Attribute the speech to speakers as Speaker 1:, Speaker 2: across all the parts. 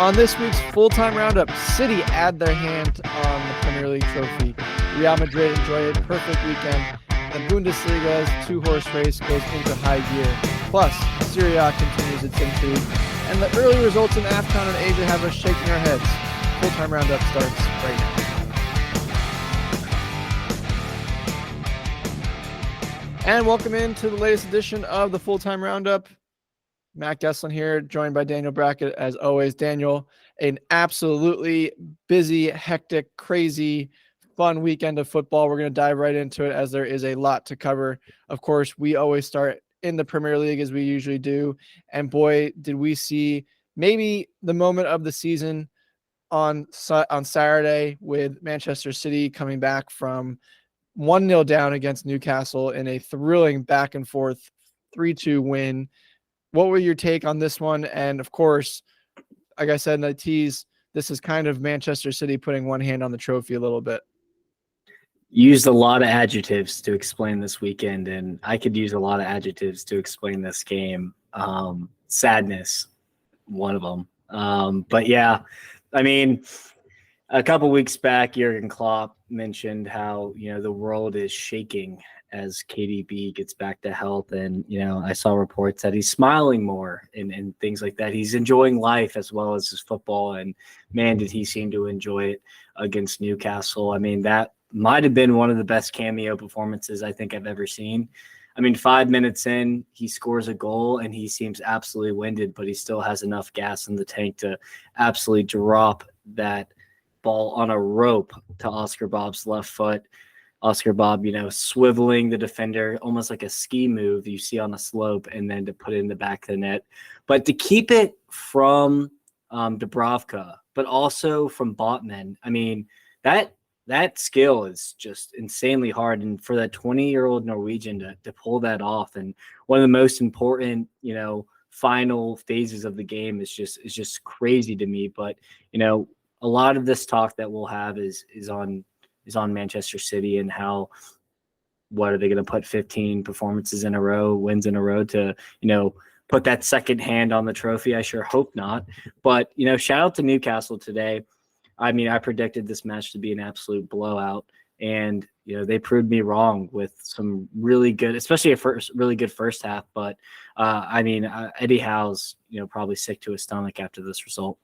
Speaker 1: On this week's full-time roundup, City add their hand on the Premier League trophy. Real Madrid enjoy a perfect weekend. The Bundesliga's two-horse race goes into high gear. Plus, Serie A continues its intrigue. And the early results in AFCON Asia have us shaking our heads. Full-time roundup starts right now. And welcome into the latest edition of the full-time roundup. Matt Gesslin here, joined by Daniel Brackett as always. Daniel, an absolutely busy, hectic, crazy, fun weekend of football. We're going to dive right into it as there is a lot to cover. Of course, we always start in the Premier League as we usually do. And boy, did we see maybe the moment of the season on Saturday with Manchester City coming back from 1-0 down against Newcastle in a thrilling back and forth 3-2 win. What were your take on this one? And of course, like I said in the tease, this is kind of Manchester City putting one hand on the trophy a little bit.
Speaker 2: Used a lot of adjectives to explain this weekend, and I could use a lot of adjectives to explain this game. Sadness, one of them. But yeah, I mean, a couple weeks back, Jurgen Klopp mentioned how, the world is shaking as KDB gets back to health. And, I saw reports that he's smiling more and things like that. He's enjoying life as well as his football. And man, did he seem to enjoy it against Newcastle. I mean, that might have been one of the best cameo performances I think I've ever seen. I mean, 5 minutes in, he scores a goal and he seems absolutely winded, but he still has enough gas in the tank to absolutely drop that ball on a rope to Oscar Bob's left foot. Oscar Bob, swiveling the defender, almost like a ski move you see on a slope, and then to put it in the back of the net. But to keep it from Dubravka, but also from Botman, I mean, that skill is just insanely hard. And for that 20-year-old Norwegian to pull that off, and one of the most important, final phases of the game is just crazy to me. But, a lot of this talk that we'll have is on Manchester City and how, what are they going to put 15 performances in a row, wins in a row to, put that second hand on the trophy? I sure hope not. But, shout out to Newcastle today. I mean, I predicted this match to be an absolute blowout, and, they proved me wrong with some really good, especially a really good first half. But Eddie Howe's, probably sick to his stomach after this result.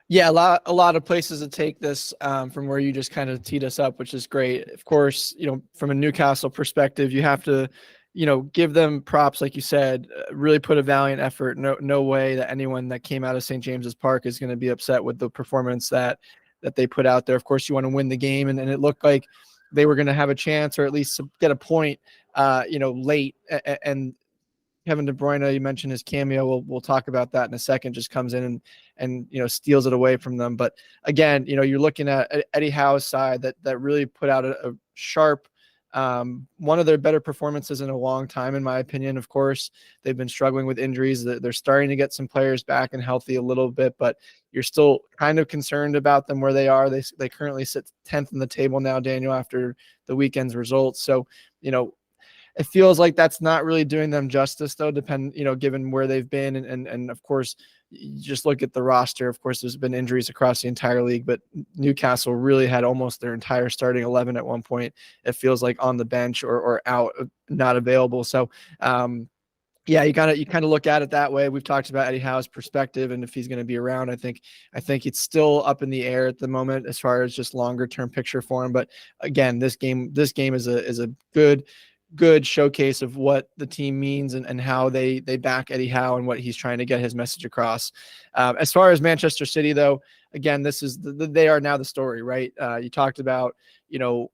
Speaker 1: Yeah, a lot of places to take this from where you just kind of teed us up, which is great. Of course, from a Newcastle perspective, you have to, give them props, like you said, really put a valiant effort. No way that anyone that came out of St. James's Park is going to be upset with the performance that they put out there. Of course, you want to win the game, and it looked like they were going to have a chance, or at least get a point, late. And Kevin De Bruyne, you mentioned his cameo. We'll talk about that in a second. Just comes in and steals it away from them. But again, you're looking at Eddie Howe's side that really put out a sharp, one of their better performances in a long time, in my opinion. Of course, they've been struggling with injuries. They're starting to get some players back and healthy a little bit, but you're still kind of concerned about them where they are. They currently sit 10th in the table now, Daniel, after the weekend's results. So, it feels like that's not really doing them justice, though, given where they've been. And of course, you just look at the roster. Of course, there's been injuries across the entire league, but Newcastle really had almost their entire starting 11 at one point. It feels like on the bench or out, not available. So, yeah, you kind of look at it that way. We've talked about Eddie Howe's perspective and if he's going to be around. I think it's still up in the air at the moment as far as just longer term picture for him. But again, this game is a good showcase of what the team means and how they back Eddie Howe and what he's trying to get his message across. As far as Manchester City, though, again, this is they are now the story, right? You talked about, the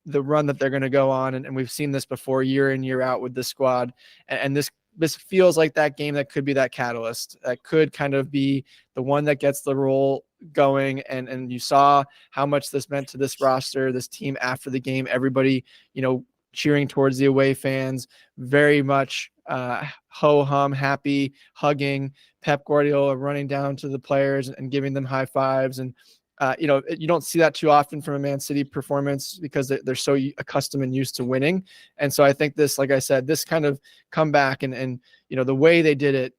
Speaker 1: run that they're going to go on, and we've seen this before year in, year out with this squad. And this feels like that game that could be that catalyst, that could kind of be the one that gets the roll going. And you saw how much this meant to this roster, this team after the game. Everybody, cheering towards the away fans, very much ho-hum, happy, hugging. Pep Guardiola running down to the players and giving them high fives. And You don't see that too often from a Man City performance because they're so accustomed and used to winning. And so I think this, like I said, this kind of comeback and the way they did it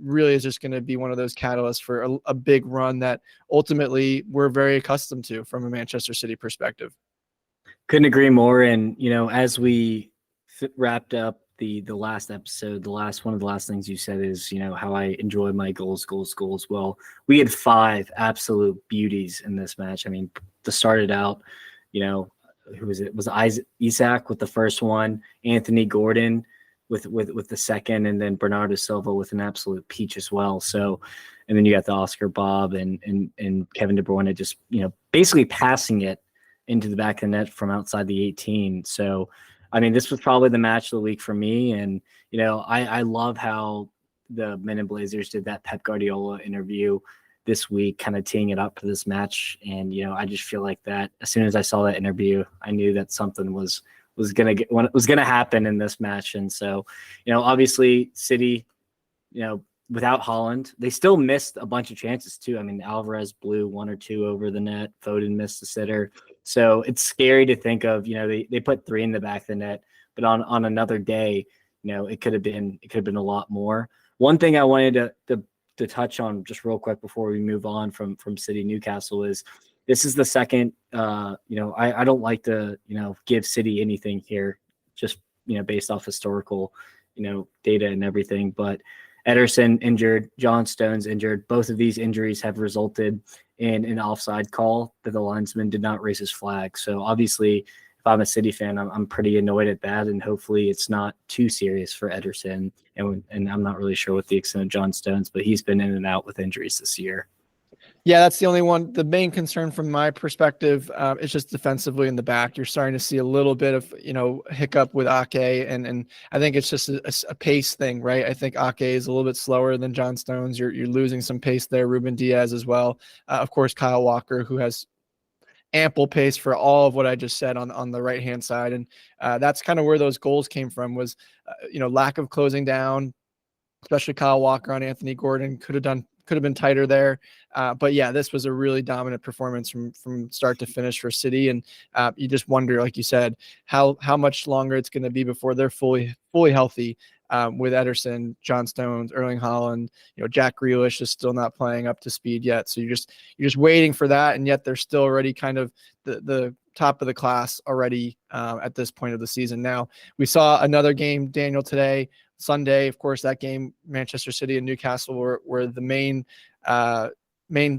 Speaker 1: really is just going to be one of those catalysts for a big run that ultimately we're very accustomed to from a Manchester City perspective.
Speaker 2: Couldn't agree more. And, as we wrapped up the last episode, one of the last things you said is, how I enjoy my goals. Well, we had 5 absolute beauties in this match. I mean, to start it out, who was it? Was Isaac with the first one, Anthony Gordon with the second, and then Bernardo Silva with an absolute peach as well. So, and then you got the Oscar Bob and Kevin De Bruyne just, basically passing it into the back of the net from outside the 18. So, I mean, this was probably the match of the week for me. And, I love how the Men in Blazers did that Pep Guardiola interview this week, kind of teeing it up for this match. And, I just feel like that as soon as I saw that interview, I knew that something was going to happen in this match. And so, obviously City, without Haaland, they still missed a bunch of chances too. I mean, Alvarez blew 1 or 2 over the net. Foden missed the sitter. So it's scary to think of, they put 3 in the back of the net, but on another day, it could have been a lot more. One thing I wanted to touch on just real quick before we move on from City Newcastle is this is the second, I don't like to, give City anything here, just, based off historical, data and everything, but Ederson injured, John Stones injured. Both of these injuries have resulted in an offside call that the linesman did not raise his flag. So obviously, if I'm a City fan, I'm pretty annoyed at that, and hopefully it's not too serious for Ederson. And I'm not really sure what the extent of John Stones, but he's been in and out with injuries this year.
Speaker 1: Yeah, that's the only one. The main concern from my perspective is just defensively in the back. You're starting to see a little bit of, hiccup with Ake, and I think it's just a pace thing, right? I think Ake is a little bit slower than John Stones. You're losing some pace there. Ruben Diaz as well. Of course, Kyle Walker, who has ample pace for all of what I just said on the right-hand side. And that's kind of where those goals came from was, lack of closing down, especially Kyle Walker on Anthony Gordon could have been tighter there. But yeah, this was a really dominant performance from start to finish for City. And you just wonder, like you said, how much longer it's going to be before they're fully healthy with Ederson, John Stones, Erling Haaland. Jack Grealish is still not playing up to speed yet. So you're just waiting for that. And yet they're still already kind of the top of the class already at this point of the season. Now, we saw another game, Daniel, today, Sunday. Of course, that game, Manchester City and Newcastle were the main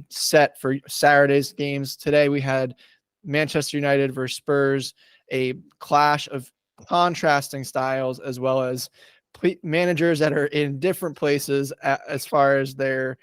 Speaker 1: set for Saturday's games. Today we had Manchester United versus Spurs, a clash of contrasting styles, as well as managers that are in different places as far as their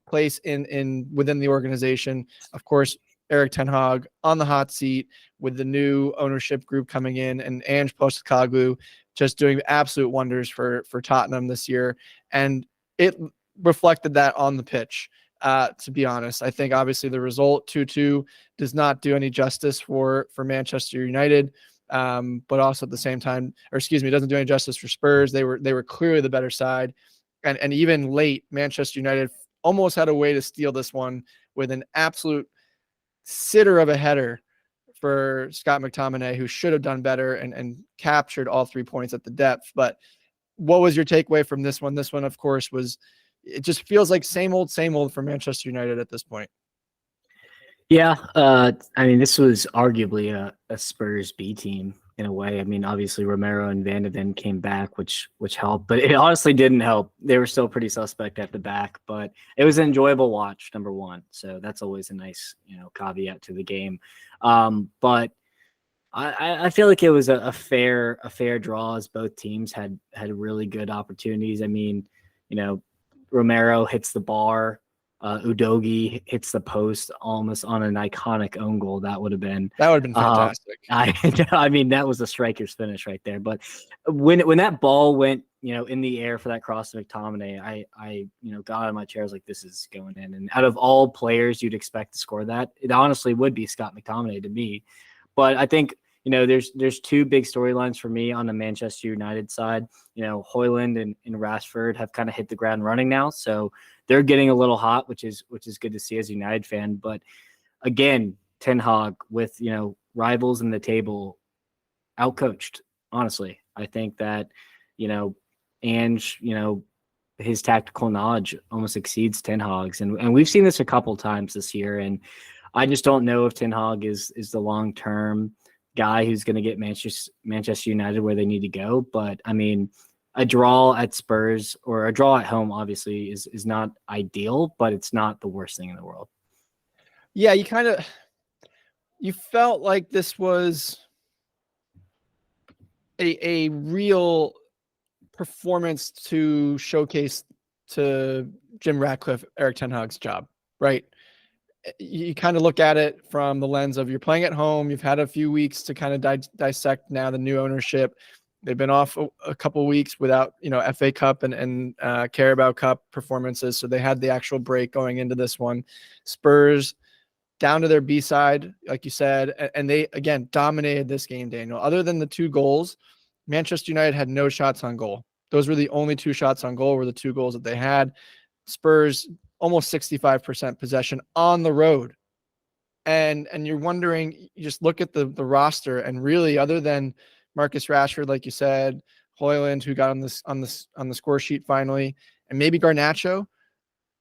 Speaker 1: place in within the organization. Of course, Eric Ten Hag on the hot seat with the new ownership group coming in, and Ange Postecoglou just doing absolute wonders for Tottenham this year. And it reflected that on the pitch, to be honest. I think obviously the result 2-2 does not do any justice for Manchester United, but also at the same time, it doesn't do any justice for Spurs. They were clearly the better side. And even late, Manchester United almost had a way to steal this one with an absolute sitter of a header for Scott McTominay, who should have done better and captured all 3 points at the depth. But what was your takeaway from this one? This one, of course, it just feels like same old for Manchester United at this point.
Speaker 2: Yeah. I mean, this was arguably a Spurs B team in a way. I mean, obviously Romero and Van de Ven came back, which helped, but it honestly didn't help. They were still pretty suspect at the back, but it was an enjoyable watch, number one. So that's always a nice, caveat to the game. But I feel like it was a fair draw, as both teams had really good opportunities. I mean, Romero hits the bar. Udogie hits the post almost on an iconic own goal. That would have been
Speaker 1: fantastic.
Speaker 2: I mean, that was a striker's finish right there. But when that ball went, in the air for that cross to McTominay, I got out of my chair. I was like, this is going in. And out of all players you'd expect to score that, it honestly would be Scott McTominay to me. But I think, there's 2 big storylines for me on the Manchester United side. Højlund and Rashford have kind of hit the ground running now. So they're getting a little hot, which is good to see as a United fan. But again, Ten Hag with, rivals in the table, outcoached, honestly. I think that, Ange, his tactical knowledge almost exceeds Ten Hag's. And we've seen this a couple times this year. And I just don't know if Ten Hag is the long-term guy who's going to get Manchester United where they need to go. But I mean, a draw at Spurs or a draw at home, obviously, is not ideal, but it's not the worst thing in the world.
Speaker 1: Yeah, you felt like this was a real performance to showcase to Jim Ratcliffe, Eric Ten Hag's job, right? You kind of look at it from the lens of you're playing at home. You've had a few weeks to kind of dissect now the new ownership. They've been off a couple of weeks without, FA Cup and Carabao Cup performances. So they had the actual break going into this one. Spurs down to their B side, like you said, and they, again, dominated this game, Daniel. Other than the 2 goals, Manchester United had no shots on goal. Those were the only 2 shots on goal were the 2 goals that they had. Spurs, almost 65% possession on the road. And you're wondering, you just look at the roster, and really, other than Marcus Rashford, like you said, Højlund, who got on the score sheet finally, and maybe Garnacho,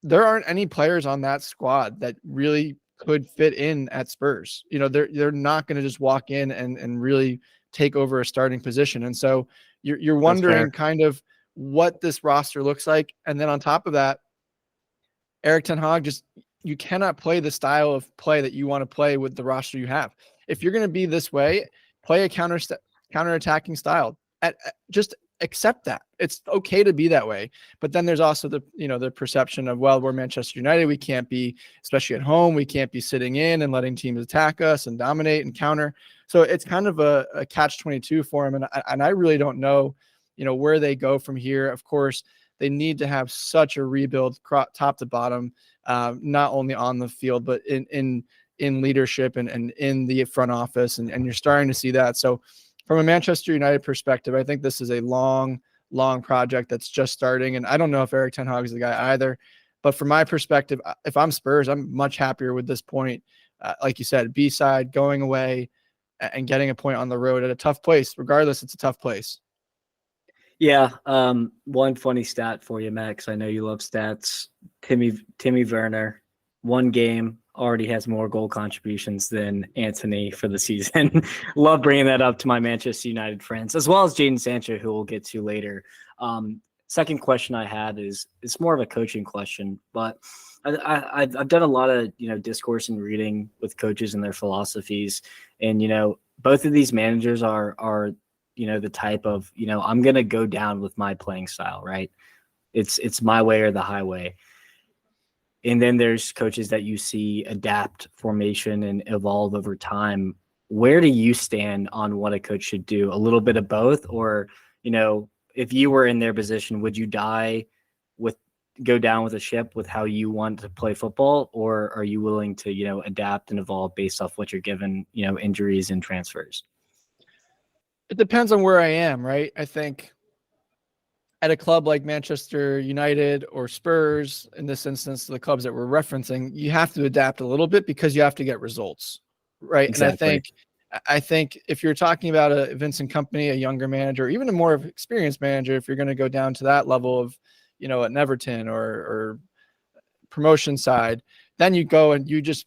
Speaker 1: there aren't any players on that squad that really could fit in at Spurs. They're not going to just walk in and really take over a starting position. And so you're wondering kind of what this roster looks like. And then on top of that, Eric Ten Hag, you cannot play the style of play that you want to play with the roster you have. If you're going to be this way, play a counter-attacking style. Just accept that. It's okay to be that way. But then there's also the perception of, well, we're Manchester United. We can't be, especially at home, we can't be sitting in and letting teams attack us and dominate and counter. So it's kind of a catch-22 for them. And I really don't know, where they go from here. Of course, they need to have such a rebuild top to bottom, not only on the field, but in leadership and in the front office. And you're starting to see that. So from a Manchester United perspective, I think this is a long project that's just starting. And I don't know if Eric Ten Hag is the guy either. But from my perspective, if I'm Spurs, I'm much happier with this point. Like you said, B-side, going away and getting a point on the road at a tough place. Regardless, it's a tough place.
Speaker 2: Yeah. One funny stat for you, Max. I know you love stats. Timmy Werner, 1 game, already has more goal contributions than Antony for the season. Love bringing that up to my Manchester United friends, as well as Jadon Sancho, who we'll get to later. Second question I had is, it's more of a coaching question, but I've done a lot of, discourse and reading with coaches and their philosophies. And, both of these managers are the type of, I'm going to go down with my playing style, right? It's my way or the highway. And then there's coaches that you see adapt formation and evolve over time. Where do you stand on what a coach should do? A little bit of both? Or, if you were in their position, would you go down with a ship with how you want to play football? Or are you willing to, adapt and evolve based off what you're given, injuries and transfers?
Speaker 1: It depends on where I am, right? I think at a club like Manchester United or Spurs, in this instance, the clubs that we're referencing, you have to adapt a little bit because you have to get results, right?
Speaker 2: Exactly.
Speaker 1: And I think if you're talking about a Vincent Kompany, a younger manager, or even a more experienced manager, if you're going to go down to that level of, an Everton or promotion side, then you go and you just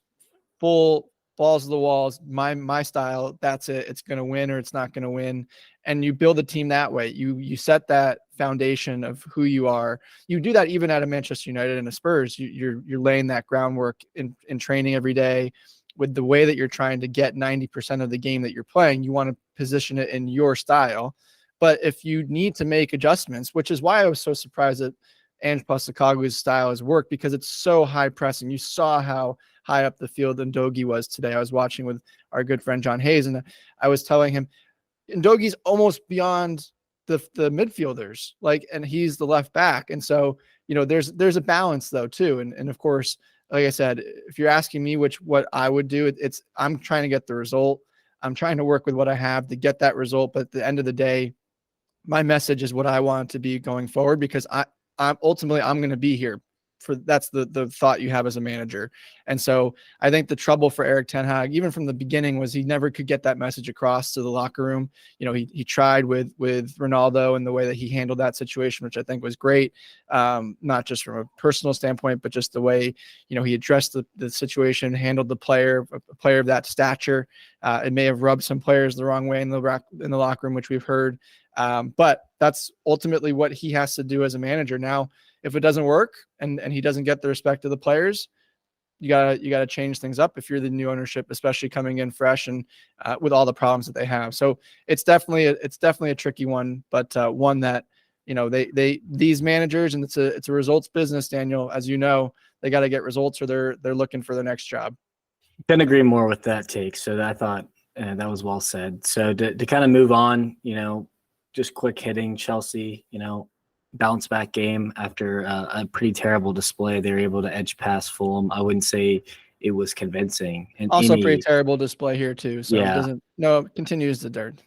Speaker 1: full balls to the walls, my style, that's it. It's going to win or it's not going to win. And you build a team that way. You set that foundation of who you are. You do that even at a Manchester United and a Spurs. You're laying that groundwork in training every day with the way that you're trying to get 90% of the game that you're playing. You want to position it in your style. But if you need to make adjustments, which is why I was so surprised that Ange Postecoglou's style has worked, because it's so high pressing. You saw how high up the field Ndogi was today. I was watching with our good friend John Hayes, and I was telling him Ndogi's almost beyond the midfielders, and he's the left back. And so, there's a balance though too. And of course, like I said, if you're asking me what I would do, I'm trying to get the result. I'm trying to work with what I have to get that result. But at the end of the day, my message is what I want it to be going forward, because I'm ultimately going to be here that's the thought you have as a manager. And so I think the trouble for Erik ten Hag, even from the beginning, was he never could get that message across to the locker room. He tried with Ronaldo and the way that he handled that situation, which I think was great. Not just from a personal standpoint, but just the way, he addressed the situation, handled a player of that stature. It may have rubbed some players the wrong way in the locker room, which we've heard. But that's ultimately what he has to do as a manager. Now, if it doesn't work and he doesn't get the respect of the players, you gotta change things up if you're the new ownership, especially coming in fresh and with all the problems that they have. So it's definitely a tricky one, but one that these managers, and it's a results business, Daniel, as you know, they got to get results or they're looking for their next job.
Speaker 2: Couldn't agree more with that take. So I thought that was well said. So to kind of move on, just quick hitting Chelsea, bounce back game after a pretty terrible display. They were able to edge past Fulham. I wouldn't say it was convincing. And
Speaker 1: also pretty terrible display here too. So
Speaker 2: yeah.
Speaker 1: it continues the terrible.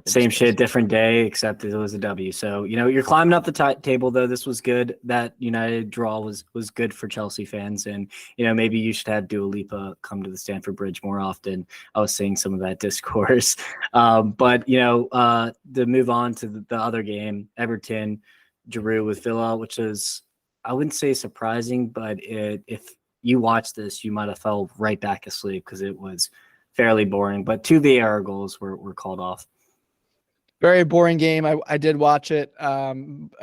Speaker 2: Same shit, different day, except it was a W. So, you're climbing up the table, though. This was good. That United draw was good for Chelsea fans. And, maybe you should have Dua Lipa come to the Stamford Bridge more often. I was seeing some of that discourse. But, to move on to the other game, Everton drew with Villa, which is, I wouldn't say surprising, but if you watched this, you might have fell right back asleep because it was fairly boring. But 2 VAR goals were called off.
Speaker 1: Very boring game. I did watch it. I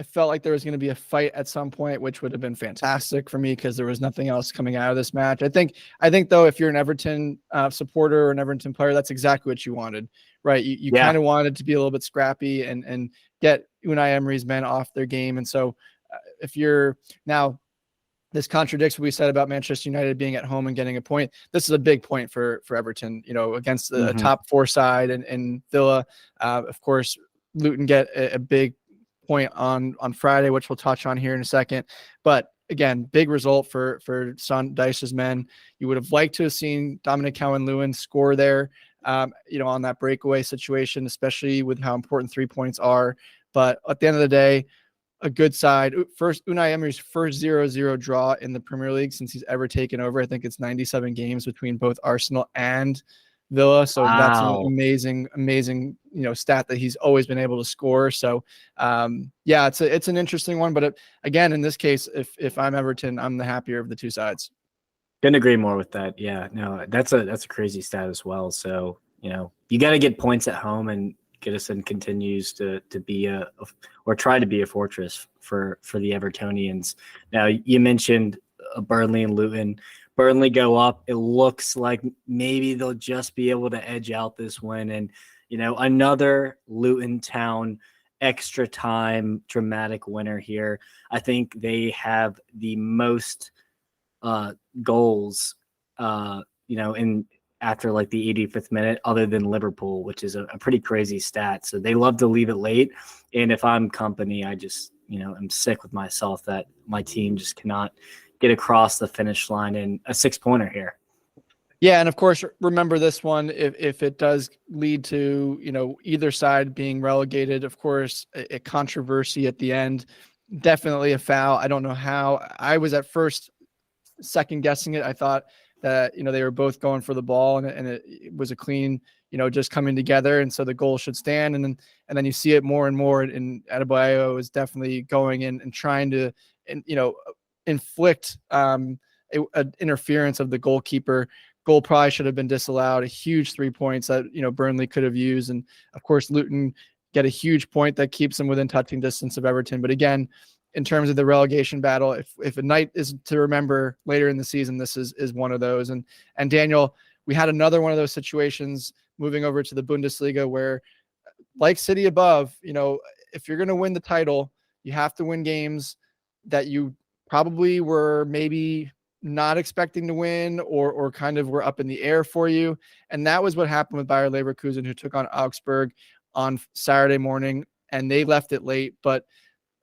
Speaker 1: felt like there was going to be a fight at some point, which would have been fantastic for me because there was nothing else coming out of this match. I think though, if you're an Everton supporter or an Everton player, that's exactly what you wanted, right? You kind of wanted to be a little bit scrappy and get Unai Emery's men off their game. And so if you're now, this contradicts what we said about Manchester United being at home and getting a point. This is a big point for Everton, against the top 4 side and Villa. Of course, Luton get a big point on Friday, which we'll touch on here in a second. But again, big result for Son Dyche's men. You would have liked to have seen Dominic Calvert-Lewin score there, on that breakaway situation, especially with how important 3 points are. But at the end of the day, a good side. First, Unai Emery's first 0-0 draw in the Premier League since he's ever taken over. I think it's 97 games between both Arsenal and Villa. So That's an amazing, stat that he's always been able to score. So it's an interesting one. But again, in this case, if I'm Everton, I'm the happier of the 2 sides.
Speaker 2: Couldn't agree more with that. Yeah, no, that's a crazy stat as well. So, you got to get points at home, and Goodison continues to be or try to be a fortress for the Evertonians. Now, you mentioned Burnley and Luton. Burnley go up. It looks like maybe they'll just be able to edge out this win. And, another Luton Town extra time dramatic winner here. I think they have the most goals, in after like the 85th minute, other than Liverpool, which is a pretty crazy stat. So they love to leave it late. And if I'm company, I just, I'm sick with myself that my team just cannot get across the finish line in a 6-pointer here.
Speaker 1: Yeah. And of course, remember this one, if it does lead to, either side being relegated, of course, a controversy at the end, definitely a foul. I don't know how. I was at first second guessing it. I thought that, they were both going for the ball and it was a clean, just coming together. And so the goal should stand. And then you see it more and more. And Adebayo is definitely going in and trying to, inflict an interference of the goalkeeper. Goal probably should have been disallowed. A huge 3 points that, Burnley could have used. And of course, Luton get a huge point that keeps them within touching distance of Everton. But again, in terms of the relegation battle, if a night is to remember later in the season, this is one of those. And Daniel, we had another one of those situations moving over to the Bundesliga where, like City above, if you're going to win the title, you have to win games that you probably were maybe not expecting to win or kind of were up in the air for you. And that was what happened with Bayer Leverkusen, who took on Augsburg on Saturday morning, and they left it late, but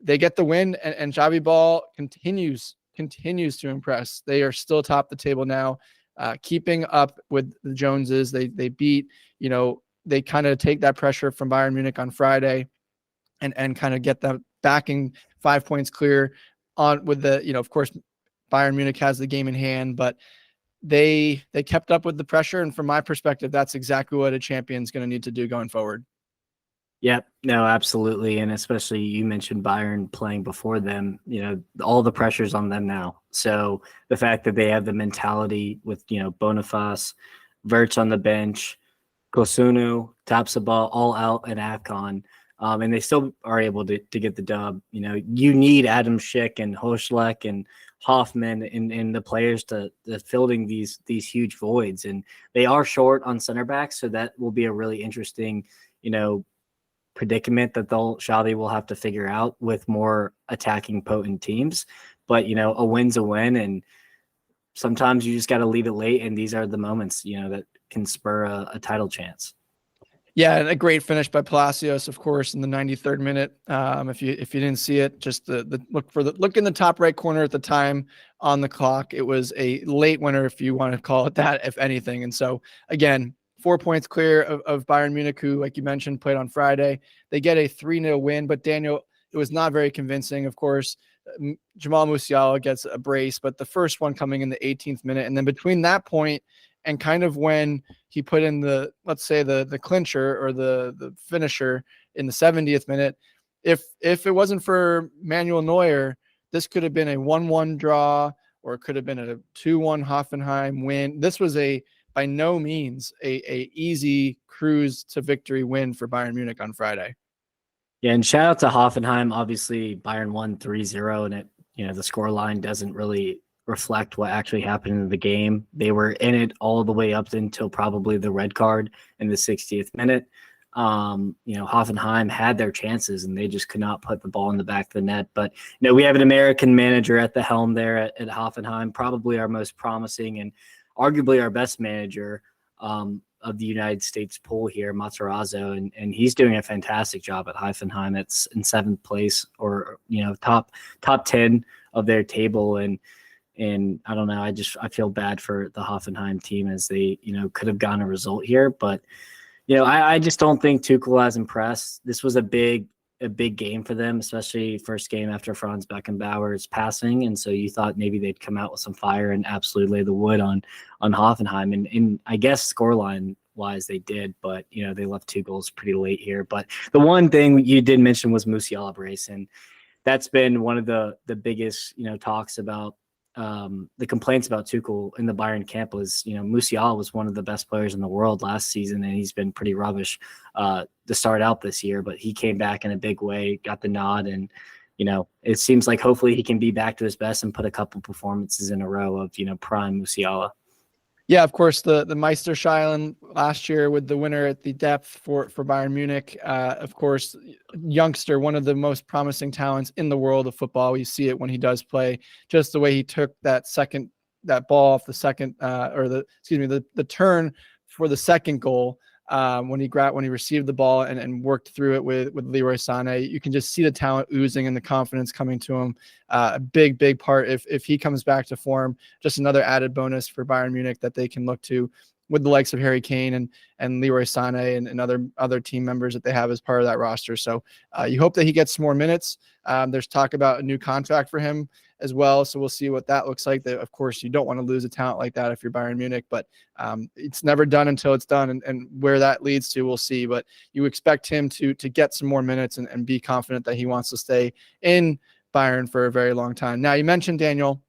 Speaker 1: they get the win, and Xavi Ball continues to impress. They are still top the table now, keeping up with the Joneses. They beat, they kind of take that pressure from Bayern Munich on Friday and kind of get them backing 5 points clear on with the, of course, Bayern Munich has the game in hand, but they kept up with the pressure. And from my perspective, that's exactly what a champion's going to need to do going forward.
Speaker 2: Yep. No, absolutely. And especially you mentioned Bayern playing before them, all the pressure's on them now. So the fact that they have the mentality with, Boniface, Wirtz on the bench, Kosunu, Tapsoba all out in AFCON, and they still are able to get the dub. You need Adam Schick and Hoschleck and Hoffman and the players to filling these huge voids. And they are short on center backs, so that will be a really interesting, predicament that Xavi will have to figure out with more attacking potent teams. But a win's a win, and sometimes you just got to leave it late, and these are the moments that can spur a title chance.
Speaker 1: Yeah, and a great finish by Palacios, of course, in the 93rd minute. If you didn't see it, just the look in the top right corner at the time on the clock. It was a late winner, if you want to call it that, if anything. And so again, 4 points clear of Bayern Munich, who, like you mentioned, played on Friday. They get a 3-0 win, but Daniel, it was not very convincing. Of course, Jamal Musiala gets a brace, but the first one coming in the 18th minute. And then between that point and kind of when he put in let's say the clincher or the finisher in the 70th minute, if it wasn't for Manuel Neuer, this could have been a 1-1 draw, or it could have been a 2-1 Hoffenheim win. This was by no means a easy cruise to victory win for Bayern Munich on Friday.
Speaker 2: Yeah, and shout out to Hoffenheim. Obviously, Bayern won 3-0, and the score line doesn't really reflect what actually happened in the game. They were in it all the way up until probably the red card in the 60th minute. Hoffenheim had their chances, and they just could not put the ball in the back of the net. But we have an American manager at the helm there at Hoffenheim, probably our most promising and arguably our best manager of the United States pool here, Matarazzo, and he's doing a fantastic job at Hoffenheim. It's in 7th place, or top 10 of their table, and I don't know, I feel bad for the Hoffenheim team, as they could have gotten a result here, but I just don't think Tuchel has impressed. This was a big game for them, especially first game after Franz Beckenbauer's passing. And so you thought maybe they'd come out with some fire and absolutely lay the wood on Hoffenheim. And I guess scoreline wise they did, but they left 2 goals pretty late here. But the one thing you did mention was Musiala brace, and that's been one of the biggest talks about the complaints about Tuchel in the Bayern camp was, Musiala was one of the best players in the world last season, and he's been pretty rubbish to start out this year, but he came back in a big way, got the nod, and, it seems like hopefully he can be back to his best and put a couple performances in a row of, prime Musiala.
Speaker 1: Yeah, of course, the Meisterschalen last year with the winner at the depth for Bayern Munich. Of course, youngster, one of the most promising talents in the world of football. You see it when he does play, just the way he took that ball off the second, the turn for the second goal. When he received the ball and worked through it with Leroy Sané, you can just see the talent oozing and the confidence coming to him. A big part. If he comes back to form, just another added bonus for Bayern Munich that they can look to with the likes of Harry Kane and Leroy Sané and other team members that they have as part of that roster. So you hope that he gets some more minutes. There's talk about a new contract for him as well. So we'll see what that looks like. That, of course, you don't want to lose a talent like that if you're Bayern Munich, but it's never done until it's done. And where that leads to, we'll see. But you expect him to get some more minutes and be confident that he wants to stay in Bayern for a very long time. Now, you mentioned, Daniel,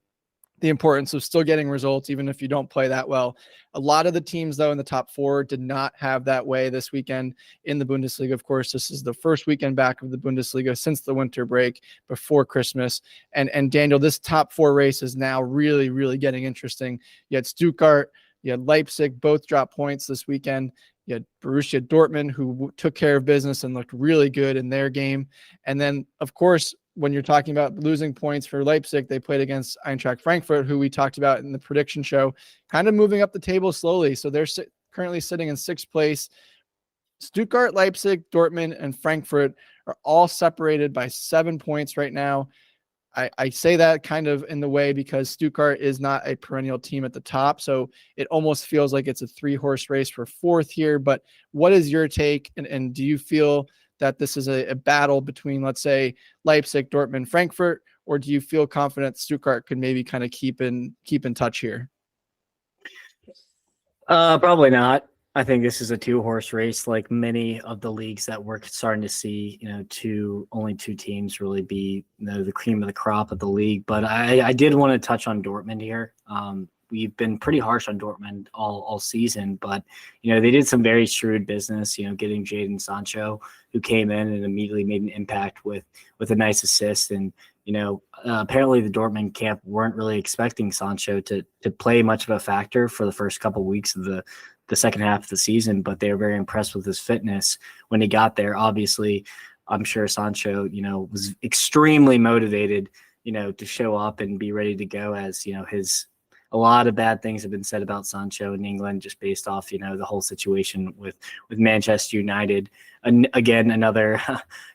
Speaker 1: the importance of still getting results, even if you don't play that well. A lot of the teams, though, in the top 4 did not have that way this weekend in the Bundesliga. Of course, this is the first weekend back of the Bundesliga since the winter break before Christmas. And Daniel, this top 4 race is now really, really getting interesting. You had Stuttgart, you had Leipzig, both drop points this weekend. You had Borussia Dortmund, who took care of business and looked really good in their game. And then, of course, when you're talking about losing points for Leipzig, they played against Eintracht Frankfurt, who we talked about in the prediction show, kind of moving up the table slowly. So they're currently sitting in 6th place. Stuttgart, Leipzig, Dortmund, and Frankfurt are all separated by 7 points right now. I say that kind of in the way because Stuttgart is not a perennial team at the top. So it almost feels like it's a 3-horse race for 4th here. But what is your take? And do you feel that this is a battle between, let's say, Leipzig, Dortmund, Frankfurt, or do you feel confident Stuttgart could maybe kind of keep in touch here?
Speaker 2: Probably not. I think this is a 2-horse race, like many of the leagues that we're starting to see. Only 2 teams really be the cream of the crop of the league. But I did want to touch on Dortmund here. We've been pretty harsh on Dortmund all season, but they did some very shrewd business. Getting Jadon Sancho, who came in and immediately made an impact with a nice assist. And apparently the Dortmund camp weren't really expecting Sancho to play much of a factor for the first couple of weeks of the second half of the season, but they were very impressed with his fitness when he got there. Obviously, I'm sure Sancho, was extremely motivated, to show up and be ready to go, as, a lot of bad things have been said about Sancho in England, just based off, the whole situation with Manchester United. And again, another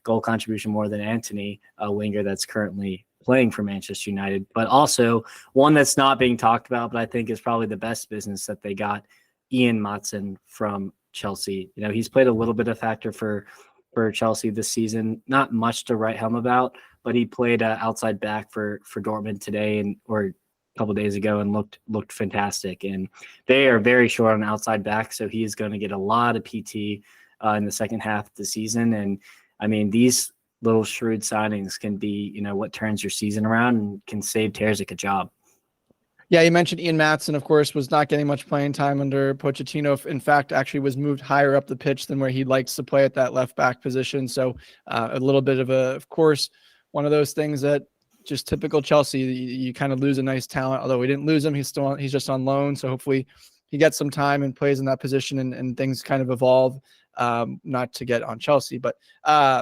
Speaker 2: goal contribution more than Antony, a winger that's currently playing for Manchester United, but also one that's not being talked about, but I think is probably the best business that they got, Ian Maatsen from Chelsea. He's played a little bit of factor for Chelsea this season, not much to write home about, but he played outside back for Dortmund today or a couple of days ago and looked fantastic. And they are very short on outside back, so he is going to get a lot of PT in the second half of the season. And I mean, these little shrewd signings can be, what turns your season around and can save Terzic a job.
Speaker 1: Yeah, you mentioned Ian Maatsen, of course, was not getting much playing time under Pochettino. In fact, actually was moved higher up the pitch than where he likes to play at that left back position. So a little bit of course, one of those things that just typical Chelsea, you kind of lose a nice talent. Although we didn't lose him, he's just on loan. So hopefully he gets some time and plays in that position and things kind of evolve. Not to get on Chelsea, but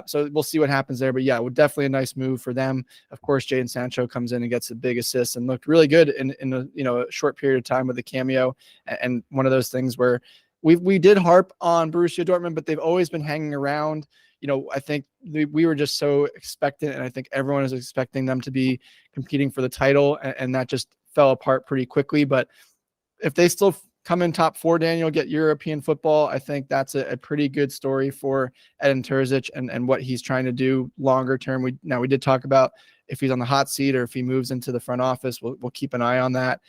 Speaker 1: so we'll see what happens there. But yeah, definitely a nice move for them. Of course, Jadon Sancho comes in and gets a big assist and looked really good in a short period of time with a cameo. And one of those things where we did harp on Borussia Dortmund, but they've always been hanging around. I think we were just so expectant, and I think everyone is expecting them to be competing for the title, and that just fell apart pretty quickly. But if they still come in top 4, Daniel, get European football, I think that's a pretty good story for Edin Terzic and what he's trying to do longer term. We did talk about if he's on the hot seat or if he moves into the front office. We'll keep an eye on that.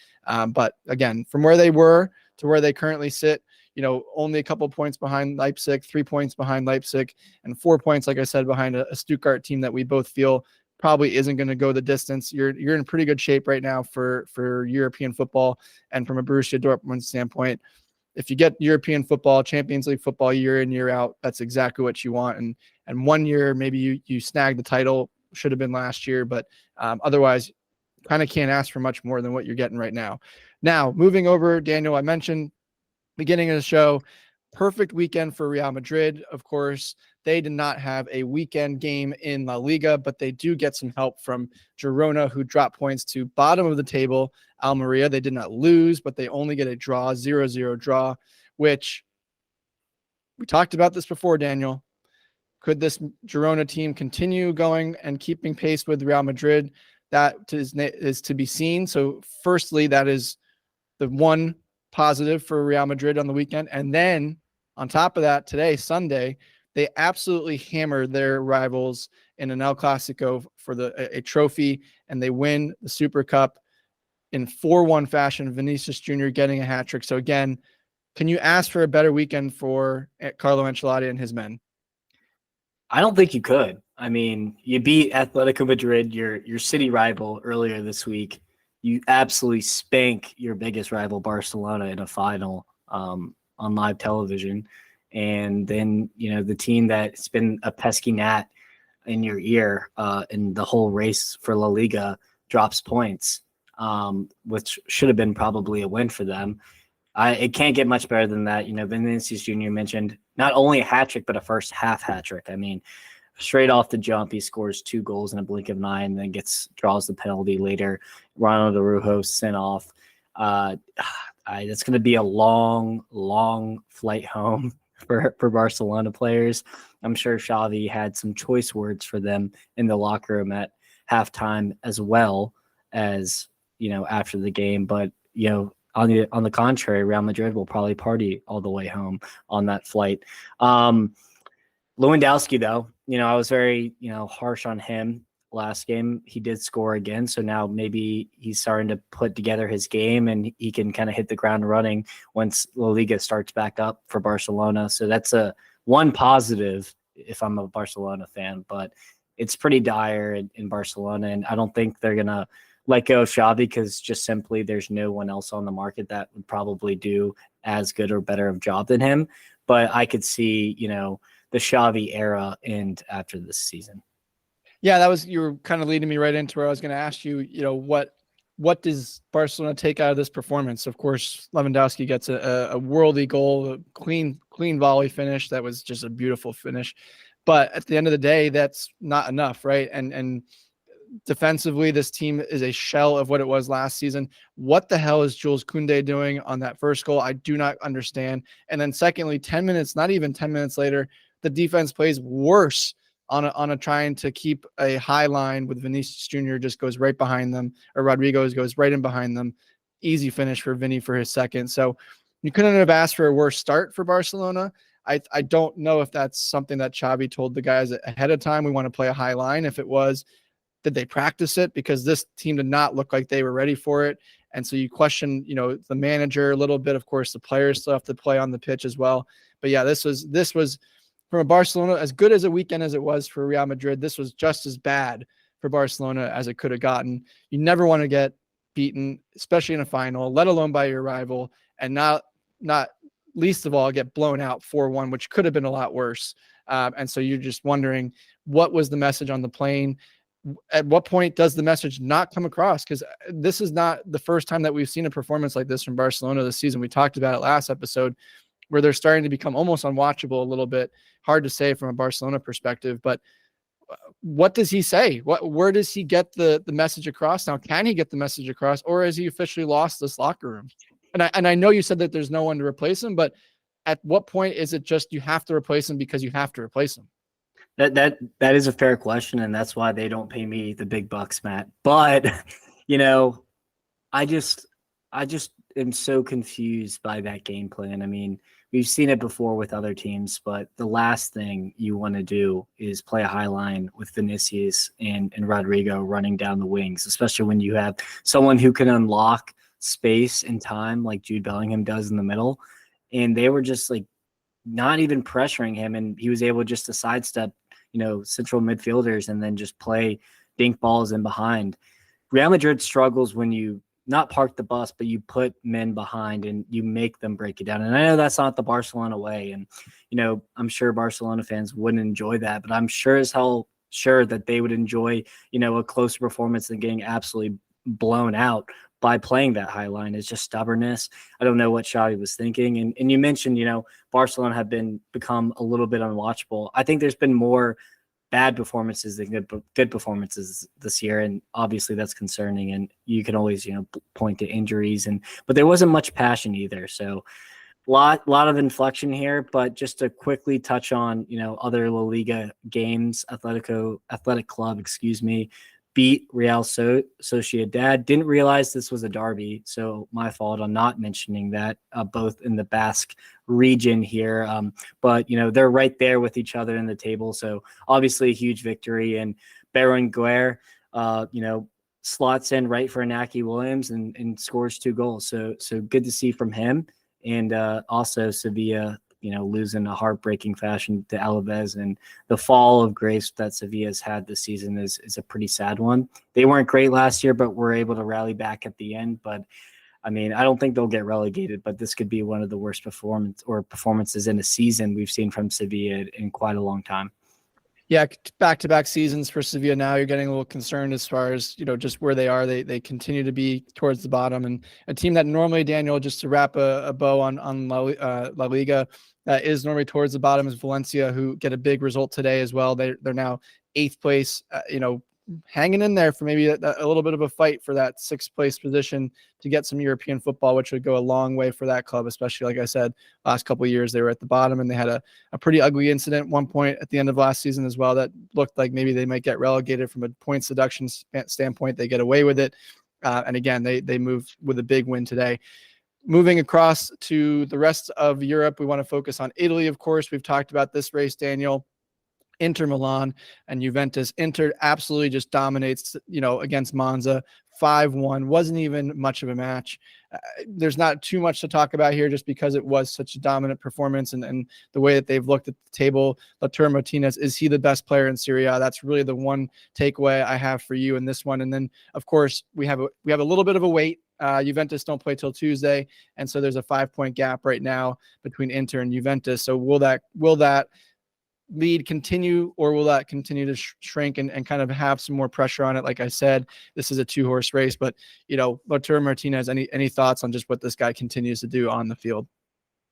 Speaker 1: But again, from where they were to where they currently sit, only a couple points behind Leipzig, 3 points behind Leipzig, and 4 points, like I said, behind a Stuttgart team that we both feel probably isn't going to go the distance. You're in pretty good shape right now for European football. And from a Borussia Dortmund standpoint, if you get European football, Champions League football year in, year out, that's exactly what you want. And 1 year, maybe you snag the title, should have been last year, but otherwise kind of can't ask for much more than what you're getting right now. Now, moving over, Daniel, I mentioned beginning of the show, perfect weekend for Real Madrid. Of course, they did not have a weekend game in La Liga, but they do get some help from Girona, who dropped points to bottom of the table, Almeria. They did not lose, but they only get a draw, 0-0 draw, which we talked about this before, Daniel. Could this Girona team continue going and keeping pace with Real Madrid? That is to be seen. So firstly, that is the one positive for Real Madrid on the weekend. And then on top of that, today, Sunday, they absolutely hammered their rivals in an El Clasico for a trophy, and they win the Super Cup in 4-1 fashion. Vinicius Jr. getting a hat trick. So again, can you ask for a better weekend for Carlo Ancelotti and his men?
Speaker 2: I don't think you could. I mean, you beat Atletico Madrid, your city rival, earlier this week. You absolutely spank your biggest rival, Barcelona, in a final on live television. And then, the team that's been a pesky gnat in your ear in the whole race for La Liga drops points, which should have been probably a win for them. It can't get much better than that. Vinicius Jr. mentioned not only a hat trick, but a first half hat trick. I mean, straight off the jump, he scores 2 goals in a blink of an eye and then draws the penalty later. Ronald Araujo sent off. It's going to be a long, long flight home for Barcelona players. I'm sure Xavi had some choice words for them in the locker room at halftime, as well as, after the game. But, on the contrary, Real Madrid will probably party all the way home on that flight. Lewandowski, though, I was very, harsh on him last game, he did score again. So now maybe he's starting to put together his game and he can kind of hit the ground running once La Liga starts back up for Barcelona. So that's one positive if I'm a Barcelona fan, but it's pretty dire in Barcelona. And I don't think they're going to let go of Xavi because just simply there's no one else on the market that would probably do as good or better of job than him. But I could see, the Xavi era end after this season.
Speaker 1: Yeah, you were kind of leading me right into where I was going to ask you, what does Barcelona take out of this performance? Of course, Lewandowski gets a worldy goal, a clean volley finish. That was just a beautiful finish. But at the end of the day, that's not enough, right? And defensively, this team is a shell of what it was last season. What the hell is Jules Koundé doing on that first goal? I do not understand. And then secondly, 10 minutes, not even 10 minutes later, the defense plays worse on a trying to keep a high line with Vinicius Jr. just goes right behind them, or Rodrigo goes right in behind them. Easy finish for Vinny for his second. So you couldn't have asked for a worse start for Barcelona. I don't know if that's something that Xavi told the guys ahead of time. We want to play a high line. If it was, did they practice it? Because this team did not look like they were ready for it. And so you question, the manager a little bit. Of course, the players still have to play on the pitch as well. But yeah, this was from a Barcelona, as good as a weekend as it was for Real Madrid, this was just as bad for Barcelona as it could have gotten. You never want to get beaten, especially in a final, let alone by your rival, and not least of all get blown out 4-1, which could have been a lot worse. And so you're just wondering, what was the message on the plane? At what point does the message not come across? Because this is not the first time that we've seen a performance like this from Barcelona this season. We talked about it last episode, where they're starting to become almost unwatchable a little bit. Hard to say from a Barcelona perspective, but what does he say? Where does he get the message across? Now, can he get the message across, or has he officially lost this locker room? And I know you said that there's no one to replace him, but at what point is it just you have to replace him because you have to replace him?
Speaker 2: That is a fair question, and that's why they don't pay me the big bucks, Matt. But I just am so confused by that game plan. I mean, we've seen it before with other teams, but the last thing you want to do is play a high line with Vinicius and Rodrigo running down the wings, especially when you have someone who can unlock space and time like Jude Bellingham does in the middle. And they were just like not even pressuring him, and he was able just to sidestep, central midfielders and then just play dink balls in behind. Real Madrid struggles when you not park the bus, but you put men behind and you make them break it down. And I know that's not the Barcelona way. And, I'm sure Barcelona fans wouldn't enjoy that, but I'm sure as hell sure that they would enjoy, a closer performance than getting absolutely blown out by playing that high line. It's just stubbornness. I don't know what Xavi was thinking. And you mentioned, Barcelona have become a little bit unwatchable. I think there's been more bad performances than good performances this year, and obviously that's concerning. And you can always point to injuries, but there wasn't much passion either. So lot of inflection here. But just to quickly touch on other La Liga games, Athletic Club, beat Real Sociedad. Didn't realize this was a derby, so my fault on not mentioning that, both in the Basque region here. But, they're right there with each other in the table, so obviously a huge victory. And Berenguer, slots in right for Inaki Williams and scores 2 goals. So good to see from him. And also Sevilla, losing a heartbreaking fashion to Alaves, and the fall of grace that Sevilla's had this season is a pretty sad one. They weren't great last year, but were able to rally back at the end. But I mean, I don't think they'll get relegated, but this could be one of the worst performances in a season we've seen from Sevilla in quite a long time.
Speaker 1: Yeah, back-to-back seasons for Sevilla now. You're getting a little concerned as far as, just where they are. They continue to be towards the bottom. And a team that normally, Daniel, just to wrap a bow on La Liga, is normally towards the bottom, is Valencia, who get a big result today as well. They're now 8th place, hanging in there for maybe a little bit of a fight for that 6th place position to get some European football, which would go a long way for that club, especially, like I said, last couple of years they were at the bottom, and they had a pretty ugly incident one point at the end of last season as well that looked like maybe they might get relegated from a points deduction standpoint. They get away with it. And again, they moved with a big win today. Moving across to the rest of Europe, we want to focus on Italy, of course. We've talked about this race, Daniel. Inter Milan and Juventus. Inter absolutely just dominates, against Monza. 5-1 wasn't even much of a match. There's not too much to talk about here just because it was such a dominant performance and the way that they've looked at the table. Lautaro Martinez, is he the best player in Serie A? That's really the one takeaway I have for you in this one. And then of course we have a little bit of a wait. Juventus don't play till Tuesday, and so there's a 5-point gap right now between Inter and Juventus. So will that lead continue, or will that continue to shrink and kind of have some more pressure on it? Like I said, this is a 2-horse race, but Lautaro Martinez, any thoughts on just what this guy continues to do on the field?